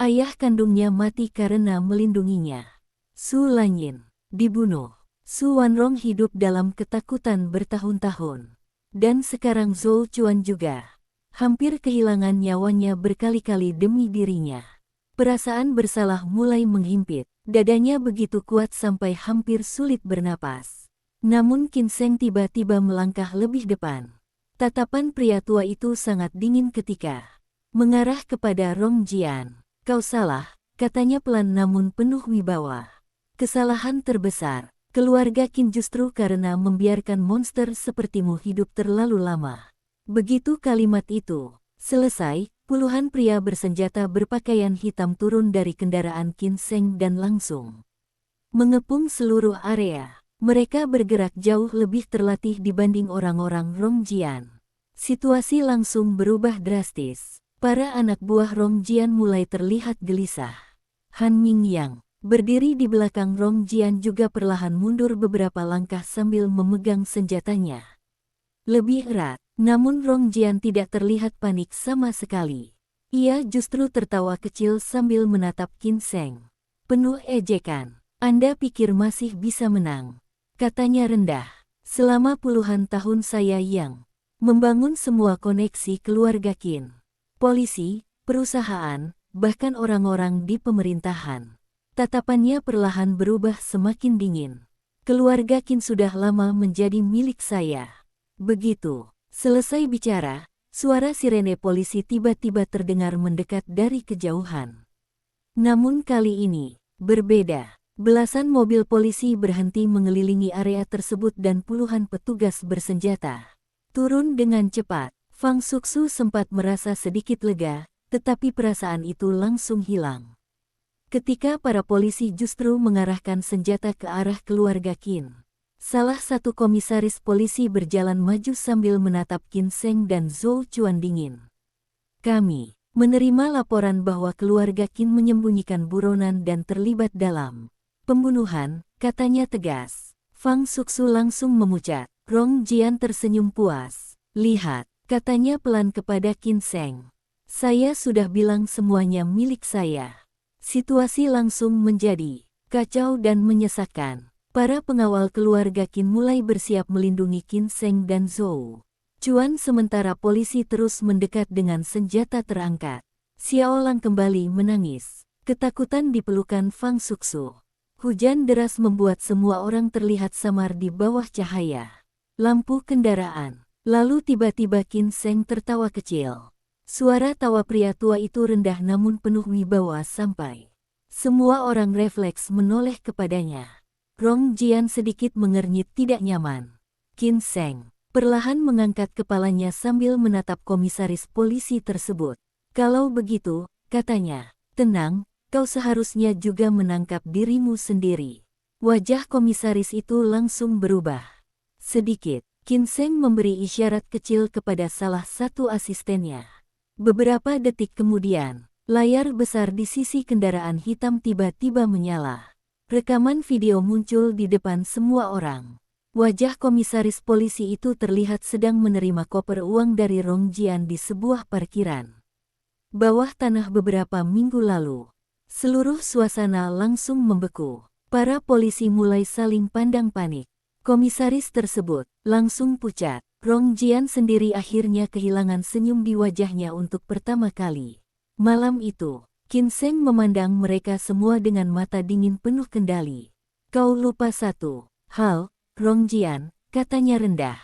Ayah kandungnya mati karena melindunginya. Su Lanyin dibunuh. Su Wanrong hidup dalam ketakutan bertahun-tahun. Dan sekarang Zhou Chuan juga hampir kehilangan nyawanya berkali-kali demi dirinya. Perasaan bersalah mulai menghimpit. Dadanya begitu kuat sampai hampir sulit bernapas. Namun Qin Sheng tiba-tiba melangkah lebih depan. Tatapan pria tua itu sangat dingin ketika mengarah kepada Rongjian. Kau salah, katanya pelan namun penuh wibawa. Kesalahan terbesar keluarga Qin justru karena membiarkan monster sepertimu hidup terlalu lama. Begitu kalimat itu selesai, puluhan pria bersenjata berpakaian hitam turun dari kendaraan Qin Sheng dan langsung mengepung seluruh area. Mereka bergerak jauh lebih terlatih dibanding orang-orang Rongjian. Situasi langsung berubah drastis. Para anak buah Rongjian mulai terlihat gelisah. Han Mingyang, berdiri di belakang Rongjian, juga perlahan mundur beberapa langkah sambil memegang senjatanya. Lebih erat, namun Rongjian tidak terlihat panik sama sekali. Ia justru tertawa kecil sambil menatap Qin Sheng. Penuh ejekan. "Anda pikir masih bisa menang?" katanya rendah. "Selama puluhan tahun saya yang membangun semua koneksi keluarga Qin. Polisi, perusahaan, bahkan orang-orang di pemerintahan." Tatapannya perlahan berubah semakin dingin. "Keluarga Qin sudah lama menjadi milik saya." Begitu selesai bicara, suara sirene polisi tiba-tiba terdengar mendekat dari kejauhan. Namun kali ini berbeda. Belasan mobil polisi berhenti mengelilingi area tersebut dan puluhan petugas bersenjata turun dengan cepat. Fang Suxu sempat merasa sedikit lega, tetapi perasaan itu langsung hilang ketika para polisi justru mengarahkan senjata ke arah keluarga Qin. Salah satu komisaris polisi berjalan maju sambil menatap Qin Sheng dan Zhou Chuan dingin. "Kami menerima laporan bahwa keluarga Qin menyembunyikan buronan dan terlibat dalam pembunuhan," katanya tegas. Fang Suxu langsung memucat. Rongjian tersenyum puas. "Lihat," katanya pelan kepada Qin Sheng. "Saya sudah bilang semuanya milik saya." Situasi langsung menjadi kacau dan menyesakkan. Para pengawal keluarga Qin mulai bersiap melindungi Qin Sheng dan Zhou Chuan, sementara polisi terus mendekat dengan senjata terangkat. Xiao Lang kembali menangis. Ketakutan di pelukan Fang Suxu. Hujan deras membuat semua orang terlihat samar di bawah cahaya lampu kendaraan. Lalu tiba-tiba Qin Sheng tertawa kecil. Suara tawa pria tua itu rendah namun penuh wibawa sampai semua orang refleks menoleh kepadanya. Rongjian sedikit mengernyit tidak nyaman. Qin Sheng perlahan mengangkat kepalanya sambil menatap komisaris polisi tersebut. "Kalau begitu," katanya, "tenang. Kau seharusnya juga menangkap dirimu sendiri." Wajah komisaris itu langsung berubah sedikit. Qin Sheng memberi isyarat kecil kepada salah satu asistennya. Beberapa detik kemudian, layar besar di sisi kendaraan hitam tiba-tiba menyala. Rekaman video muncul di depan semua orang. Wajah komisaris polisi itu terlihat sedang menerima koper uang dari Rongjian di sebuah parkiran bawah tanah beberapa minggu lalu. Seluruh suasana langsung membeku. Para polisi mulai saling pandang panik. Komisaris tersebut langsung pucat. Rongjian sendiri akhirnya kehilangan senyum di wajahnya untuk pertama kali. Malam itu, Qin Sheng memandang mereka semua dengan mata dingin penuh kendali. "Kau lupa satu hal, Rongjian," katanya rendah.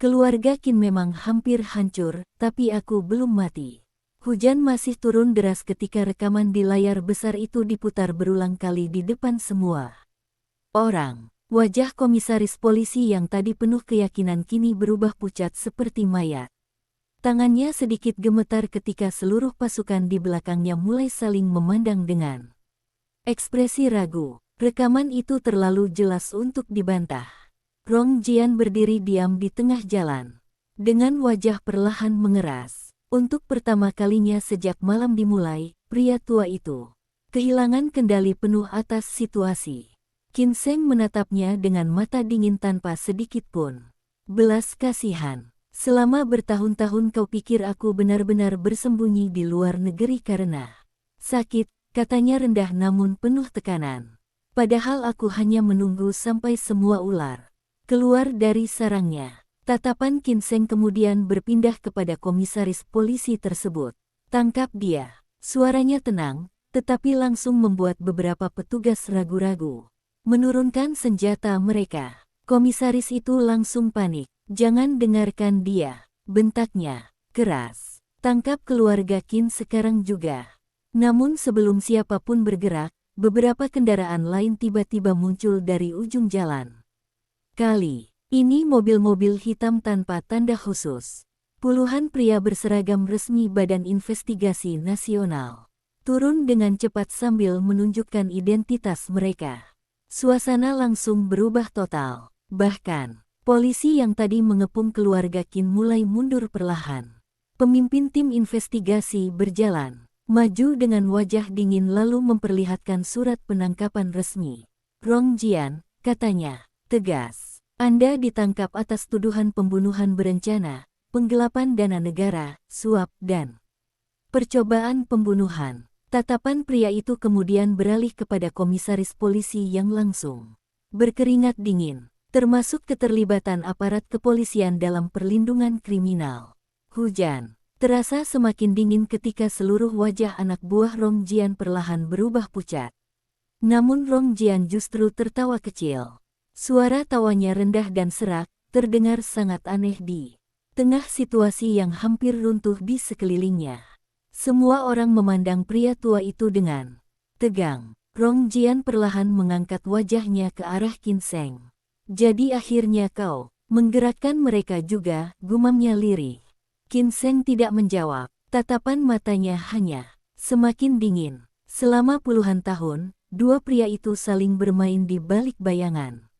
"Keluarga Qin memang hampir hancur, tapi aku belum mati." Hujan masih turun deras ketika rekaman di layar besar itu diputar berulang kali di depan semua orang. Wajah komisaris polisi yang tadi penuh keyakinan kini berubah pucat seperti mayat. Tangannya sedikit gemetar ketika seluruh pasukan di belakangnya mulai saling memandang dengan ekspresi ragu. Rekaman itu terlalu jelas untuk dibantah. Rongjian berdiri diam di tengah jalan, dengan wajah perlahan mengeras. Untuk pertama kalinya sejak malam dimulai, pria tua itu kehilangan kendali penuh atas situasi. Qin Sheng menatapnya dengan mata dingin tanpa sedikit pun belas kasihan. "Selama bertahun-tahun kau pikir aku benar-benar bersembunyi di luar negeri karena sakit," katanya rendah namun penuh tekanan. "Padahal aku hanya menunggu sampai semua ular keluar dari sarangnya." Tatapan Qin Sheng kemudian berpindah kepada komisaris polisi tersebut. "Tangkap dia." Suaranya tenang, tetapi langsung membuat beberapa petugas ragu-ragu menurunkan senjata mereka. Komisaris itu langsung panik. "Jangan dengarkan dia," bentaknya keras. "Tangkap keluarga Qin sekarang juga." Namun sebelum siapapun bergerak, beberapa kendaraan lain tiba-tiba muncul dari ujung jalan. Kali ini mobil-mobil hitam tanpa tanda khusus. Puluhan pria berseragam resmi Badan Investigasi Nasional turun dengan cepat sambil menunjukkan identitas mereka. Suasana langsung berubah total. Bahkan, polisi yang tadi mengepung keluarga Qin mulai mundur perlahan. Pemimpin tim investigasi berjalan maju dengan wajah dingin lalu memperlihatkan surat penangkapan resmi. "Rong Jian," katanya, tegas. "Anda ditangkap atas tuduhan pembunuhan berencana, penggelapan dana negara, suap, dan percobaan pembunuhan." Tatapan pria itu kemudian beralih kepada komisaris polisi yang langsung berkeringat dingin, termasuk keterlibatan aparat kepolisian dalam perlindungan kriminal. Hujan terasa semakin dingin ketika seluruh wajah anak buah Rong Jian perlahan berubah pucat. Namun Rong Jian justru tertawa kecil. Suara tawanya rendah dan serak, terdengar sangat aneh di tengah situasi yang hampir runtuh di sekelilingnya. Semua orang memandang pria tua itu dengan tegang. Rong Jian perlahan mengangkat wajahnya ke arah Qin Sheng. "Jadi akhirnya kau menggerakkan mereka juga," gumamnya lirih. Qin Sheng tidak menjawab, tatapan matanya hanya semakin dingin. Selama puluhan tahun, dua pria itu saling bermain di balik bayangan.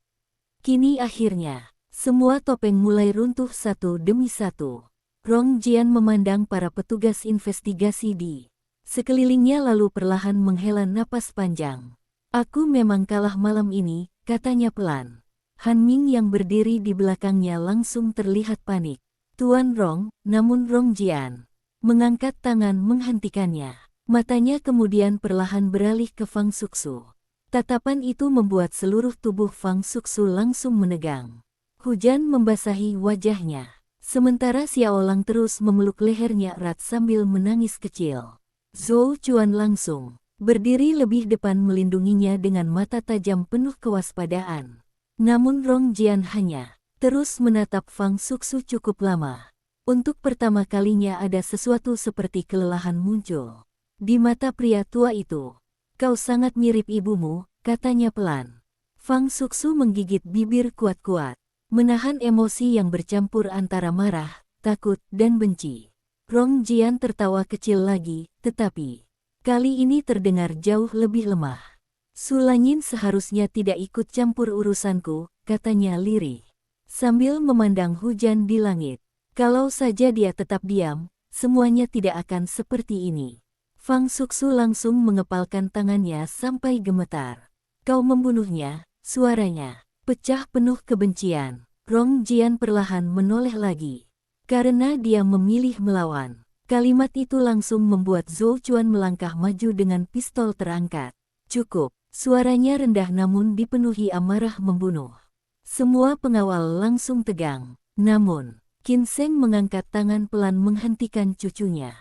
Kini akhirnya, semua topeng mulai runtuh satu demi satu. Rong Jian memandang para petugas investigasi di sekelilingnya lalu perlahan menghela napas panjang. "Aku memang kalah malam ini," katanya pelan. Han Ming yang berdiri di belakangnya langsung terlihat panik. "Tuan Rong," namun Rong Jian mengangkat tangan menghentikannya. Matanya kemudian perlahan beralih ke Fang Suxu. Tatapan itu membuat seluruh tubuh Fang Suxu langsung menegang. Hujan membasahi wajahnya. Sementara Xiao Lang terus memeluk lehernya erat sambil menangis kecil. Zhou Chuan langsung berdiri lebih depan melindunginya dengan mata tajam penuh kewaspadaan. Namun Rong Jian hanya terus menatap Fang Suxu cukup lama. Untuk pertama kalinya ada sesuatu seperti kelelahan muncul di mata pria tua itu. "Kau sangat mirip ibumu," katanya pelan. Fang Suxu menggigit bibir kuat-kuat, menahan emosi yang bercampur antara marah, takut, dan benci. Rong Jian tertawa kecil lagi, tetapi kali ini terdengar jauh lebih lemah. "Sulangin seharusnya tidak ikut campur urusanku," katanya lirih. Sambil memandang hujan di langit. "Kalau saja dia tetap diam, semuanya tidak akan seperti ini." Fang Suxu langsung mengepalkan tangannya sampai gemetar. "Kau membunuhnya," suaranya pecah penuh kebencian. Rong Jian perlahan menoleh lagi. "Karena dia memilih melawan." Kalimat itu langsung membuat Zhou Chuan melangkah maju dengan pistol terangkat. "Cukup." Suaranya rendah namun dipenuhi amarah membunuh. Semua pengawal langsung tegang. Namun, Qin Sheng mengangkat tangan pelan menghentikan cucunya.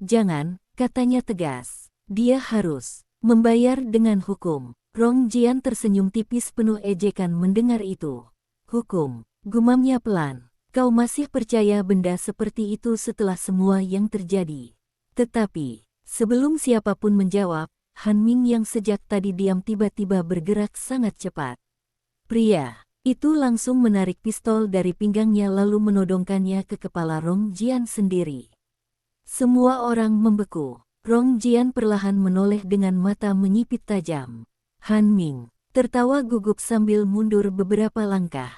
"Jangan," katanya tegas. "Dia harus membayar dengan hukum." Rong Jian tersenyum tipis penuh ejekan mendengar itu. "Hukum," gumamnya pelan. "Kau masih percaya benda seperti itu setelah semua yang terjadi?" Tetapi, sebelum siapapun menjawab, Han Ming yang sejak tadi diam tiba-tiba bergerak sangat cepat. Pria itu langsung menarik pistol dari pinggangnya lalu menodongkannya ke kepala Rong Jian sendiri. Semua orang membeku. Rong Jian perlahan menoleh dengan mata menyipit tajam. Han Ming tertawa gugup sambil mundur beberapa langkah.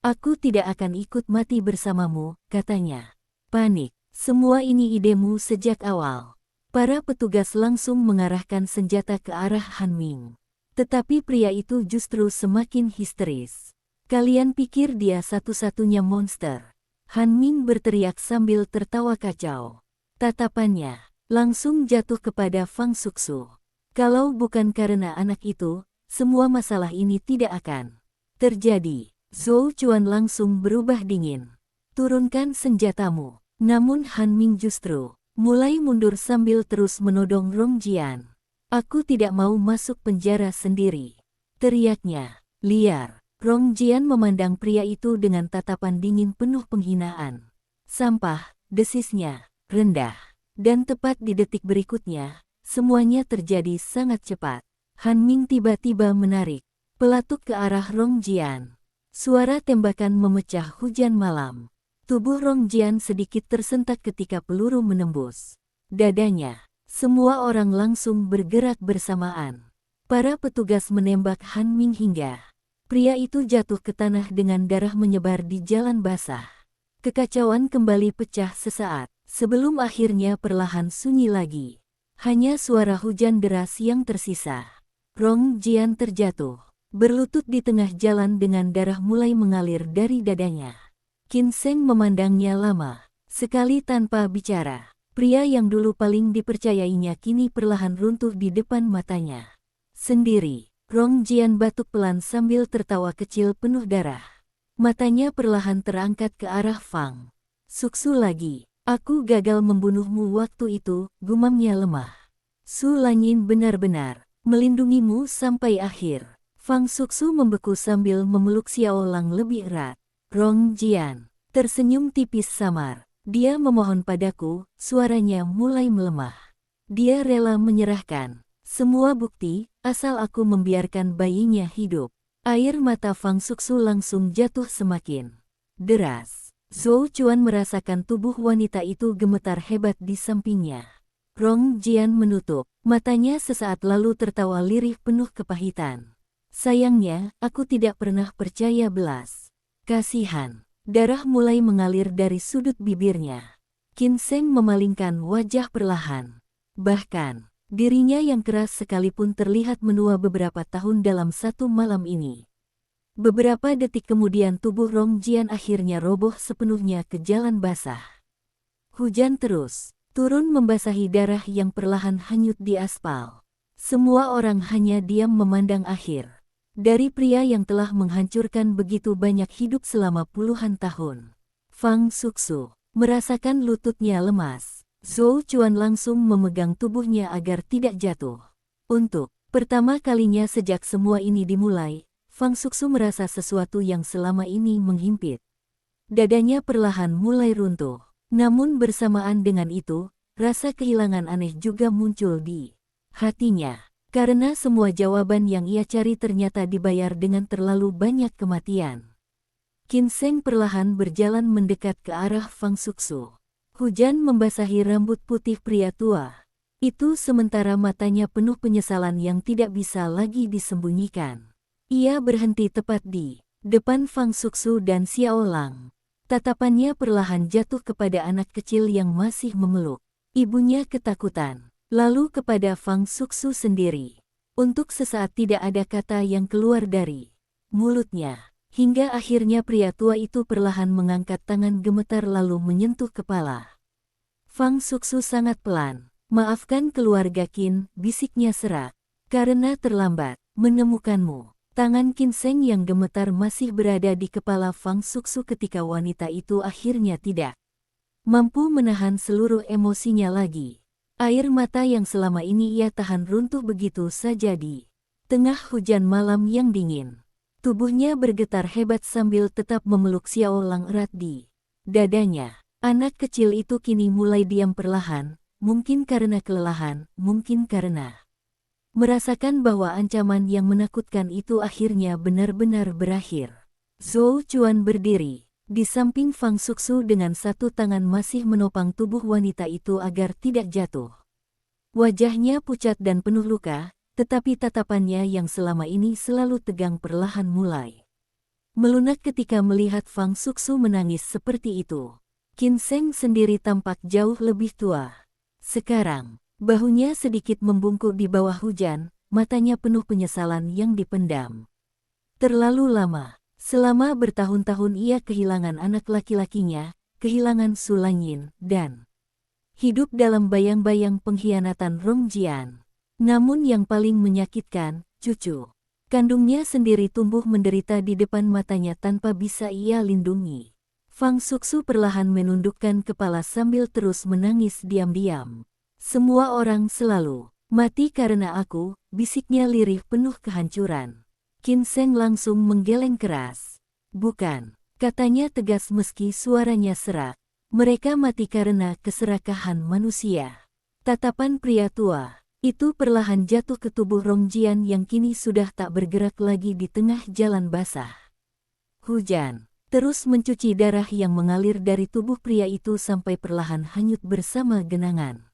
"Aku tidak akan ikut mati bersamamu," katanya. Panik. "Semua ini idemu sejak awal." Para petugas langsung mengarahkan senjata ke arah Han Ming. Tetapi pria itu justru semakin histeris. "Kalian pikir dia satu-satunya monster?" Han Ming berteriak sambil tertawa kacau. Tatapannya langsung jatuh kepada Fang Suxu. "Kalau bukan karena anak itu, semua masalah ini tidak akan terjadi." Zhou Chuan langsung berubah dingin. "Turunkan senjatamu." Namun Han Ming justru mulai mundur sambil terus menodong Rong Jian. "Aku tidak mau masuk penjara sendiri," teriaknya. "Liar." Rong Jian memandang pria itu dengan tatapan dingin penuh penghinaan. "Sampah," desisnya, rendah. Dan tepat di detik berikutnya, semuanya terjadi sangat cepat. Han Ming tiba-tiba menarik pelatuk ke arah Rong Jian. Suara tembakan memecah hujan malam. Tubuh Rong Jian sedikit tersentak ketika peluru menembus dadanya. Semua orang langsung bergerak bersamaan. Para petugas menembak Han Ming hingga pria itu jatuh ke tanah dengan darah menyebar di jalan basah. Kekacauan kembali pecah sesaat, sebelum akhirnya perlahan sunyi lagi. Hanya suara hujan deras yang tersisa. Rong Jian terjatuh, berlutut di tengah jalan dengan darah mulai mengalir dari dadanya. Qin Sheng memandangnya lama, sekali tanpa bicara. Pria yang dulu paling dipercayainya kini perlahan runtuh di depan matanya. Sendiri, Rong Jian batuk pelan sambil tertawa kecil penuh darah. Matanya perlahan terangkat ke arah Fang Suxu lagi. Aku gagal membunuhmu waktu itu, gumamnya lemah. Su Lanyin benar-benar melindungimu sampai akhir. Fang Suxu membeku sambil memeluk Xiao Lang lebih erat. Rong Jian tersenyum tipis samar. Dia memohon padaku, suaranya mulai melemah. Dia rela menyerahkan semua bukti, asal aku membiarkan bayinya hidup. Air mata Fang Suxu langsung jatuh semakin deras. Zhou Chuan merasakan tubuh wanita itu gemetar hebat di sampingnya. Rong Jian menutup matanya sesaat lalu tertawa lirih penuh kepahitan. Sayangnya, aku tidak pernah percaya belas kasihan. Darah mulai mengalir dari sudut bibirnya. Qin Sheng memalingkan wajah perlahan. Bahkan, dirinya yang keras sekalipun terlihat menua beberapa tahun dalam satu malam ini. Beberapa detik kemudian tubuh Rong Jian akhirnya roboh sepenuhnya ke jalan basah. Hujan terus turun membasahi darah yang perlahan hanyut di aspal. Semua orang hanya diam memandang akhir dari pria yang telah menghancurkan begitu banyak hidup selama puluhan tahun. Fang Suxu merasakan lututnya lemas. Zhou Chuan langsung memegang tubuhnya agar tidak jatuh. Untuk pertama kalinya sejak semua ini dimulai, Fang Suxu merasa sesuatu yang selama ini menghimpit. Dadanya perlahan mulai runtuh. Namun bersamaan dengan itu, rasa kehilangan aneh juga muncul di hatinya. Karena semua jawaban yang ia cari ternyata dibayar dengan terlalu banyak kematian. Qin Sheng perlahan berjalan mendekat ke arah Fang Suxu. Hujan membasahi rambut putih pria tua. Itu sementara matanya penuh penyesalan yang tidak bisa lagi disembunyikan. Ia berhenti tepat di depan Fang Suxu dan Xiao Lang. Tatapannya perlahan jatuh kepada anak kecil yang masih memeluk ibunya ketakutan. Lalu kepada Fang Suxu sendiri. Untuk sesaat tidak ada kata yang keluar dari mulutnya. Hingga akhirnya pria tua itu perlahan mengangkat tangan gemetar lalu menyentuh kepala. Fang Suxu sangat pelan. Maafkan keluarga Qin, bisiknya serak. Karena terlambat menemukanmu. Tangan Qin Sheng yang gemetar masih berada di kepala Fang Suxu ketika wanita itu akhirnya tidak mampu menahan seluruh emosinya lagi. Air mata yang selama ini ia tahan runtuh begitu saja di tengah hujan malam yang dingin. Tubuhnya bergetar hebat sambil tetap memeluk Xiao Lang erat di dadanya. Anak kecil itu kini mulai diam perlahan, mungkin karena kelelahan, mungkin karena merasakan bahwa ancaman yang menakutkan itu akhirnya benar-benar berakhir. Zhou Chuan berdiri di samping Fang Suxu dengan satu tangan masih menopang tubuh wanita itu agar tidak jatuh. Wajahnya pucat dan penuh luka, tetapi tatapannya yang selama ini selalu tegang perlahan mulai melunak ketika melihat Fang Suxu menangis seperti itu. Qin Sheng sendiri tampak jauh lebih tua. Sekarang, bahunya sedikit membungkuk di bawah hujan, matanya penuh penyesalan yang dipendam. Terlalu lama. Selama bertahun-tahun ia kehilangan anak laki-lakinya, kehilangan Su Lanyin, dan hidup dalam bayang-bayang pengkhianatan Rong Jian. Namun yang paling menyakitkan, cucu kandungnya sendiri tumbuh menderita di depan matanya tanpa bisa ia lindungi. Fang Suxu perlahan menundukkan kepala sambil terus menangis diam-diam. Semua orang selalu mati karena aku, bisiknya lirih penuh kehancuran. Qin Sheng langsung menggeleng keras. Bukan, katanya tegas meski suaranya serak. Mereka mati karena keserakahan manusia. Tatapan pria tua itu perlahan jatuh ke tubuh Rong Jian yang kini sudah tak bergerak lagi di tengah jalan basah. Hujan terus mencuci darah yang mengalir dari tubuh pria itu sampai perlahan hanyut bersama genangan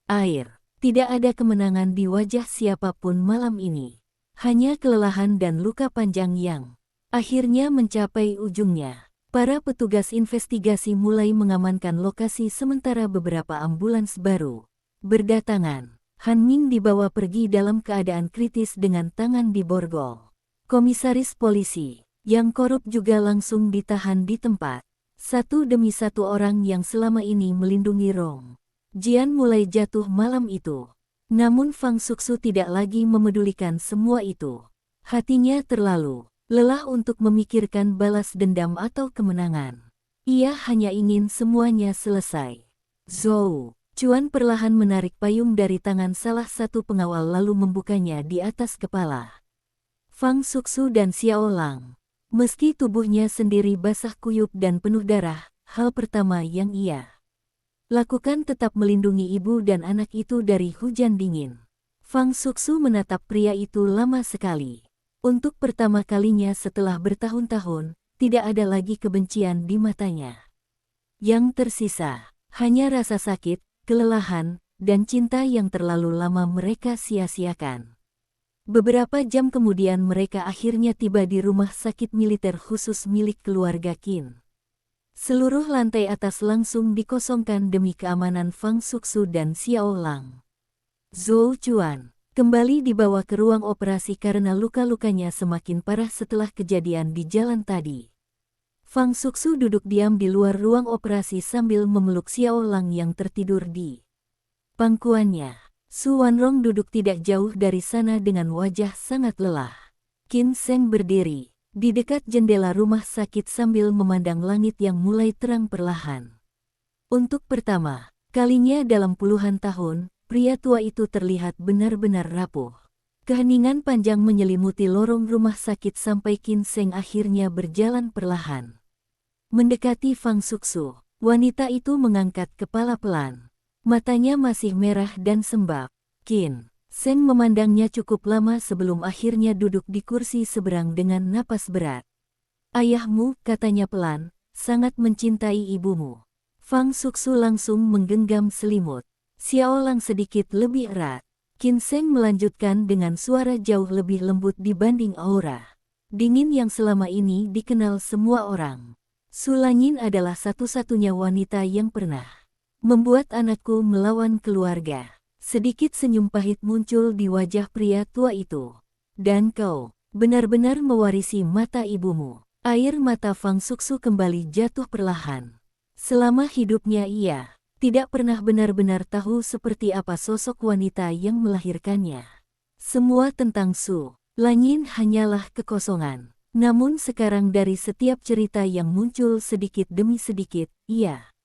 air. Tidak ada kemenangan di wajah siapapun malam ini. Hanya kelelahan dan luka panjang yang akhirnya mencapai ujungnya. Para petugas investigasi mulai mengamankan lokasi sementara beberapa ambulans baru berdatangan. Han Ming dibawa pergi dalam keadaan kritis dengan tangan di borgol. Komisaris polisi yang korup juga langsung ditahan di tempat. Satu demi satu orang yang selama ini melindungi Rong Jian mulai jatuh malam itu. Namun Fang Suxu tidak lagi memedulikan semua itu. Hatinya terlalu lelah untuk memikirkan balas dendam atau kemenangan. Ia hanya ingin semuanya selesai. Zhou Chuan perlahan menarik payung dari tangan salah satu pengawal lalu membukanya di atas kepala Fang Suxu dan Xiao Lang. Meski tubuhnya sendiri basah kuyup dan penuh darah, hal pertama yang ia lakukan tetap melindungi ibu dan anak itu dari hujan dingin. Fang Suxu menatap pria itu lama sekali. Untuk pertama kalinya setelah bertahun-tahun, tidak ada lagi kebencian di matanya. Yang tersisa hanya rasa sakit, kelelahan, dan cinta yang terlalu lama mereka sia-siakan. Beberapa jam kemudian mereka akhirnya tiba di rumah sakit militer khusus milik keluarga Qin. Seluruh lantai atas langsung dikosongkan demi keamanan Fang Suxu dan Xiao Lang. Zhou Chuan kembali dibawa ke ruang operasi karena luka-lukanya semakin parah setelah kejadian di jalan tadi. Fang Suxu duduk diam di luar ruang operasi sambil memeluk Xiao Lang yang tertidur di pangkuannya. Su Wanrong duduk tidak jauh dari sana dengan wajah sangat lelah. Qin Sheng berdiri di dekat jendela rumah sakit sambil memandang langit yang mulai terang perlahan. Untuk pertama kalinya dalam puluhan tahun, pria tua itu terlihat benar-benar rapuh. Keheningan panjang menyelimuti lorong rumah sakit sampai Qin Sheng akhirnya berjalan perlahan mendekati Fang Suxu. Wanita itu mengangkat kepala pelan. Matanya masih merah dan sembab. Qin Sheng memandangnya cukup lama sebelum akhirnya duduk di kursi seberang dengan napas berat. Ayahmu, katanya pelan, sangat mencintai ibumu. Fang Suxu langsung menggenggam selimut. Xiao Lang sedikit lebih erat. Qin Sheng melanjutkan dengan suara jauh lebih lembut dibanding aura dingin yang selama ini dikenal semua orang. Su Langyin adalah satu-satunya wanita yang pernah membuat anakku melawan keluarga. Sedikit senyum pahit muncul di wajah pria tua itu. Dan kau benar-benar mewarisi mata ibumu. Air mata Fang Suxu kembali jatuh perlahan. Selama hidupnya ia tidak pernah benar-benar tahu seperti apa sosok wanita yang melahirkannya. Semua tentang Su Langyin hanyalah kekosongan. Namun sekarang dari setiap cerita yang muncul sedikit demi sedikit, ia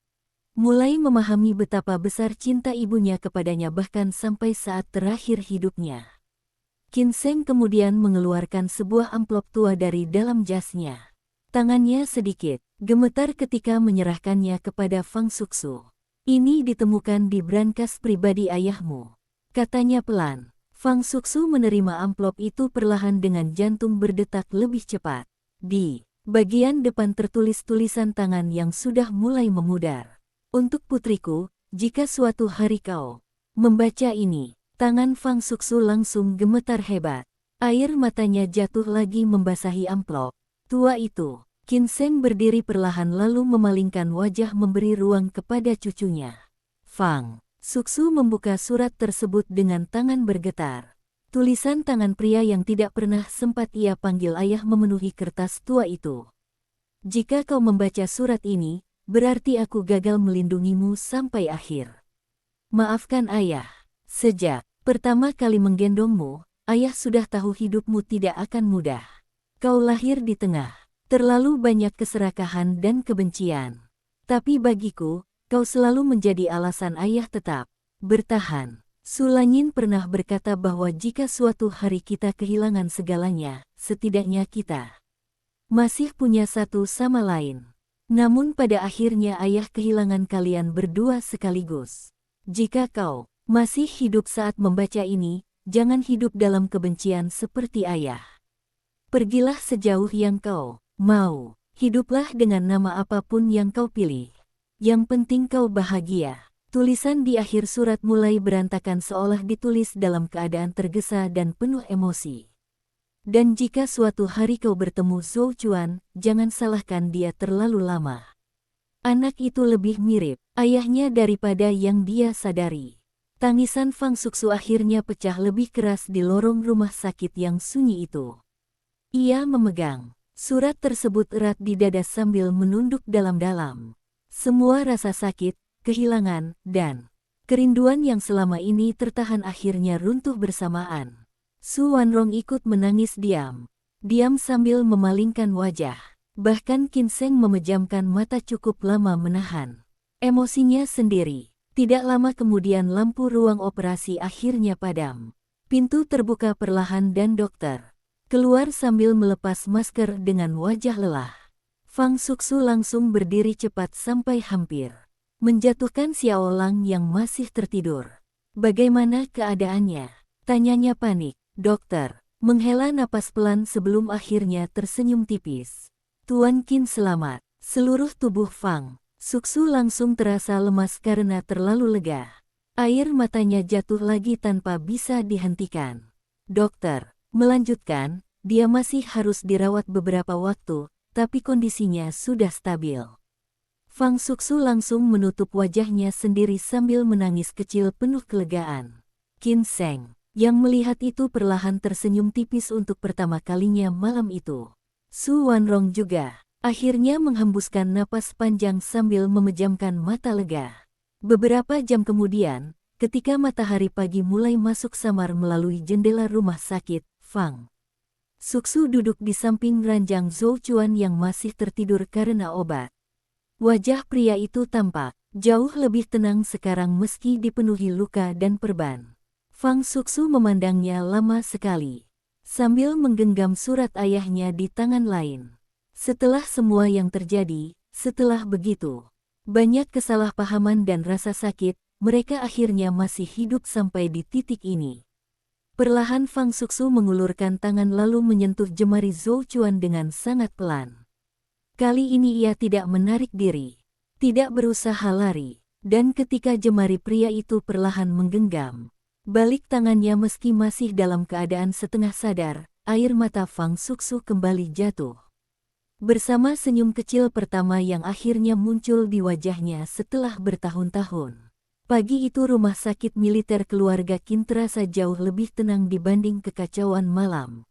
mulai memahami betapa besar cinta ibunya kepadanya bahkan sampai saat terakhir hidupnya. Qin Sheng kemudian mengeluarkan sebuah amplop tua dari dalam jasnya. Tangannya sedikit gemetar ketika menyerahkannya kepada Fang Suxu. Ini ditemukan di brankas pribadi ayahmu, katanya pelan. Fang Suxu menerima amplop itu perlahan dengan jantung berdetak lebih cepat. Di bagian depan tertulis tulisan tangan yang sudah mulai memudar. Untuk putriku, jika suatu hari kau membaca ini, tangan Fang Suxu langsung gemetar hebat. Air matanya jatuh lagi membasahi amplop tua itu. Qin Sheng berdiri perlahan lalu memalingkan wajah memberi ruang kepada cucunya. Fang Suxu membuka surat tersebut dengan tangan bergetar. Tulisan tangan pria yang tidak pernah sempat ia panggil ayah memenuhi kertas tua itu. Jika kau membaca surat ini, berarti aku gagal melindungimu sampai akhir. Maafkan ayah. Sejak pertama kali menggendongmu, ayah sudah tahu hidupmu tidak akan mudah. Kau lahir di tengah terlalu banyak keserakahan dan kebencian. Tapi bagiku, kau selalu menjadi alasan ayah tetap bertahan. Su Langyin pernah berkata bahwa jika suatu hari kita kehilangan segalanya, setidaknya kita masih punya satu sama lain. Namun pada akhirnya ayah kehilangan kalian berdua sekaligus. Jika kau masih hidup saat membaca ini, jangan hidup dalam kebencian seperti ayah. Pergilah sejauh yang kau mau. Hiduplah dengan nama apapun yang kau pilih. Yang penting kau bahagia. Tulisan di akhir surat mulai berantakan seolah ditulis dalam keadaan tergesa dan penuh emosi. Dan jika suatu hari kau bertemu Zhou Chuan, jangan salahkan dia terlalu lama. Anak itu lebih mirip ayahnya daripada yang dia sadari. Tangisan Fang Suxu akhirnya pecah lebih keras di lorong rumah sakit yang sunyi itu. Ia memegang surat tersebut erat di dada sambil menunduk dalam-dalam. Semua rasa sakit, kehilangan, dan kerinduan yang selama ini tertahan akhirnya runtuh bersamaan. Su Wanrong ikut menangis diam sambil memalingkan wajah. Bahkan Qin Sheng memejamkan mata cukup lama menahan emosinya sendiri. Tidak lama kemudian lampu ruang operasi akhirnya padam. Pintu terbuka perlahan dan dokter keluar sambil melepas masker dengan wajah lelah. Fang Suxu langsung berdiri cepat sampai hampir menjatuhkan Xiao Lang yang masih tertidur. Bagaimana keadaannya? Tanyanya panik. Dokter menghela napas pelan sebelum akhirnya tersenyum tipis. Tuan Qin selamat. Seluruh tubuh Fang Suxu langsung terasa lemas karena terlalu lega. Air matanya jatuh lagi tanpa bisa dihentikan. Dokter melanjutkan, dia masih harus dirawat beberapa waktu, tapi kondisinya sudah stabil. Fang Suxu langsung menutup wajahnya sendiri sambil menangis kecil penuh kelegaan. Qin Sheng yang melihat itu perlahan tersenyum tipis untuk pertama kalinya malam itu. Su Wanrong juga akhirnya menghembuskan napas panjang sambil memejamkan mata lega. Beberapa jam kemudian, ketika matahari pagi mulai masuk samar melalui jendela rumah sakit, Fang Suxu duduk di samping ranjang Zhou Chuan yang masih tertidur karena obat. Wajah pria itu tampak jauh lebih tenang sekarang meski dipenuhi luka dan perban. Fang Suxu memandangnya lama sekali, sambil menggenggam surat ayahnya di tangan lain. Setelah semua yang terjadi, setelah begitu banyak kesalahpahaman dan rasa sakit, mereka akhirnya masih hidup sampai di titik ini. Perlahan Fang Suxu mengulurkan tangan lalu menyentuh jemari Zhou Chuan dengan sangat pelan. Kali ini ia tidak menarik diri, tidak berusaha lari, dan ketika jemari pria itu perlahan menggenggam balik tangannya meski masih dalam keadaan setengah sadar, air mata Fang Suxu kembali jatuh. Bersama senyum kecil pertama yang akhirnya muncul di wajahnya setelah bertahun-tahun. Pagi itu rumah sakit militer keluarga Qin terasa jauh lebih tenang dibanding kekacauan malam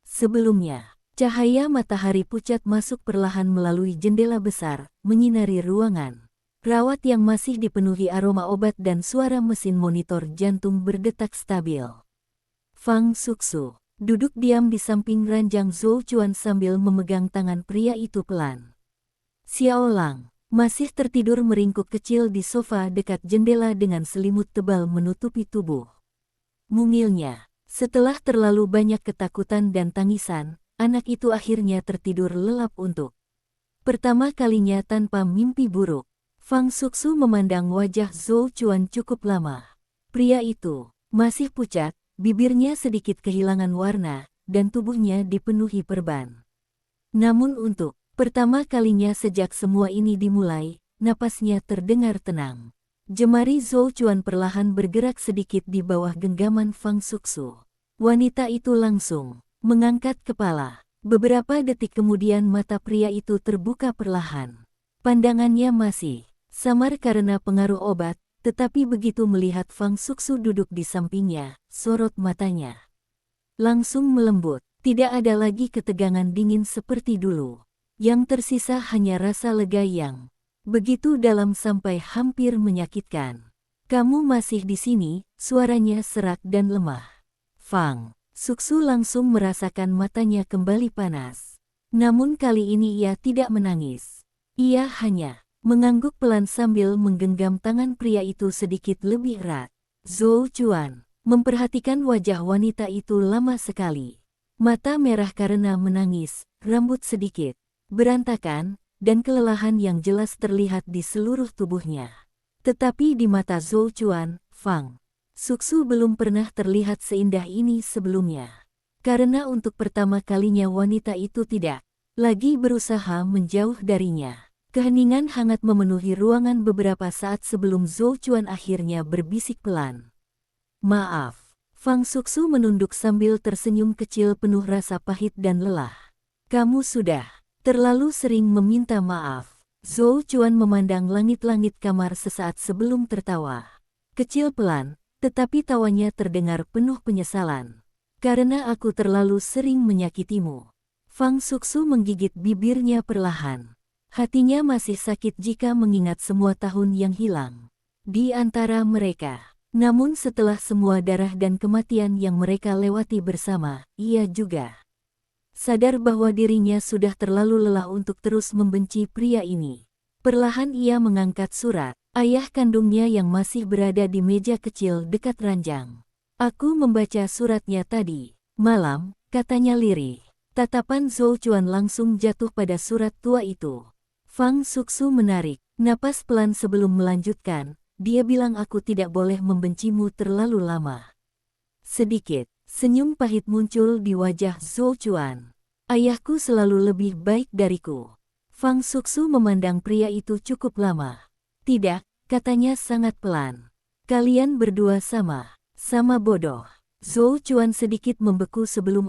sebelumnya. Cahaya matahari pucat masuk perlahan melalui jendela besar, menyinari ruangan rawat yang masih dipenuhi aroma obat dan suara mesin monitor jantung berdetak stabil. Fang Suxu duduk diam di samping ranjang Zhou Chuan sambil memegang tangan pria itu pelan. Xiao Lang masih tertidur meringkuk kecil di sofa dekat jendela dengan selimut tebal menutupi tubuh mungilnya. Setelah terlalu banyak ketakutan dan tangisan, anak itu akhirnya tertidur lelap untuk pertama kalinya tanpa mimpi buruk. Fang Suxu memandang wajah Zhou Chuan cukup lama. Pria itu masih pucat, bibirnya sedikit kehilangan warna, dan tubuhnya dipenuhi perban. Namun untuk pertama kalinya sejak semua ini dimulai, napasnya terdengar tenang. Jemari Zhou Chuan perlahan bergerak sedikit di bawah genggaman Fang Suxu. Wanita itu langsung mengangkat kepala. Beberapa detik kemudian mata pria itu terbuka perlahan. Pandangannya masih samar karena pengaruh obat, tetapi begitu melihat Fang Suxu duduk di sampingnya, sorot matanya langsung melembut. Tidak ada lagi ketegangan dingin seperti dulu. Yang tersisa hanya rasa lega yang begitu dalam sampai hampir menyakitkan. Kamu masih di sini, suaranya serak dan lemah. Fang Suxu langsung merasakan matanya kembali panas. Namun kali ini ia tidak menangis. Ia hanya mengangguk pelan sambil menggenggam tangan pria itu sedikit lebih erat. Zhou Chuan memperhatikan wajah wanita itu lama sekali. Mata merah karena menangis, rambut sedikit berantakan, dan kelelahan yang jelas terlihat di seluruh tubuhnya. Tetapi di mata Zhou Chuan, Fang Suxu belum pernah terlihat seindah ini sebelumnya. Karena untuk pertama kalinya wanita itu tidak lagi berusaha menjauh darinya. Keheningan hangat memenuhi ruangan beberapa saat sebelum Zhou Chuan akhirnya berbisik pelan. Maaf. Fang Suxu menunduk sambil tersenyum kecil penuh rasa pahit dan lelah. Kamu sudah terlalu sering meminta maaf. Zhou Chuan memandang langit-langit kamar sesaat sebelum tertawa. Kecil pelan, tetapi tawanya terdengar penuh penyesalan. Karena aku terlalu sering menyakitimu. Fang Suxu menggigit bibirnya perlahan. Hatinya masih sakit jika mengingat semua tahun yang hilang di antara mereka. Namun setelah semua darah dan kematian yang mereka lewati bersama, ia juga sadar bahwa dirinya sudah terlalu lelah untuk terus membenci pria ini. Perlahan ia mengangkat surat ayah kandungnya yang masih berada di meja kecil dekat ranjang. Aku membaca suratnya tadi malam, katanya lirih. Tatapan Zhou Chuan langsung jatuh pada surat tua itu. Fang Suxu menarik napas pelan sebelum melanjutkan. Dia bilang aku tidak boleh membencimu terlalu lama. Sedikit senyum pahit muncul di wajah Zhou Chuan. Ayahku selalu lebih baik dariku. Fang Suxu memandang pria itu cukup lama. Tidak, katanya sangat pelan. Kalian berdua sama bodoh. Zhou Chuan sedikit membeku sebelum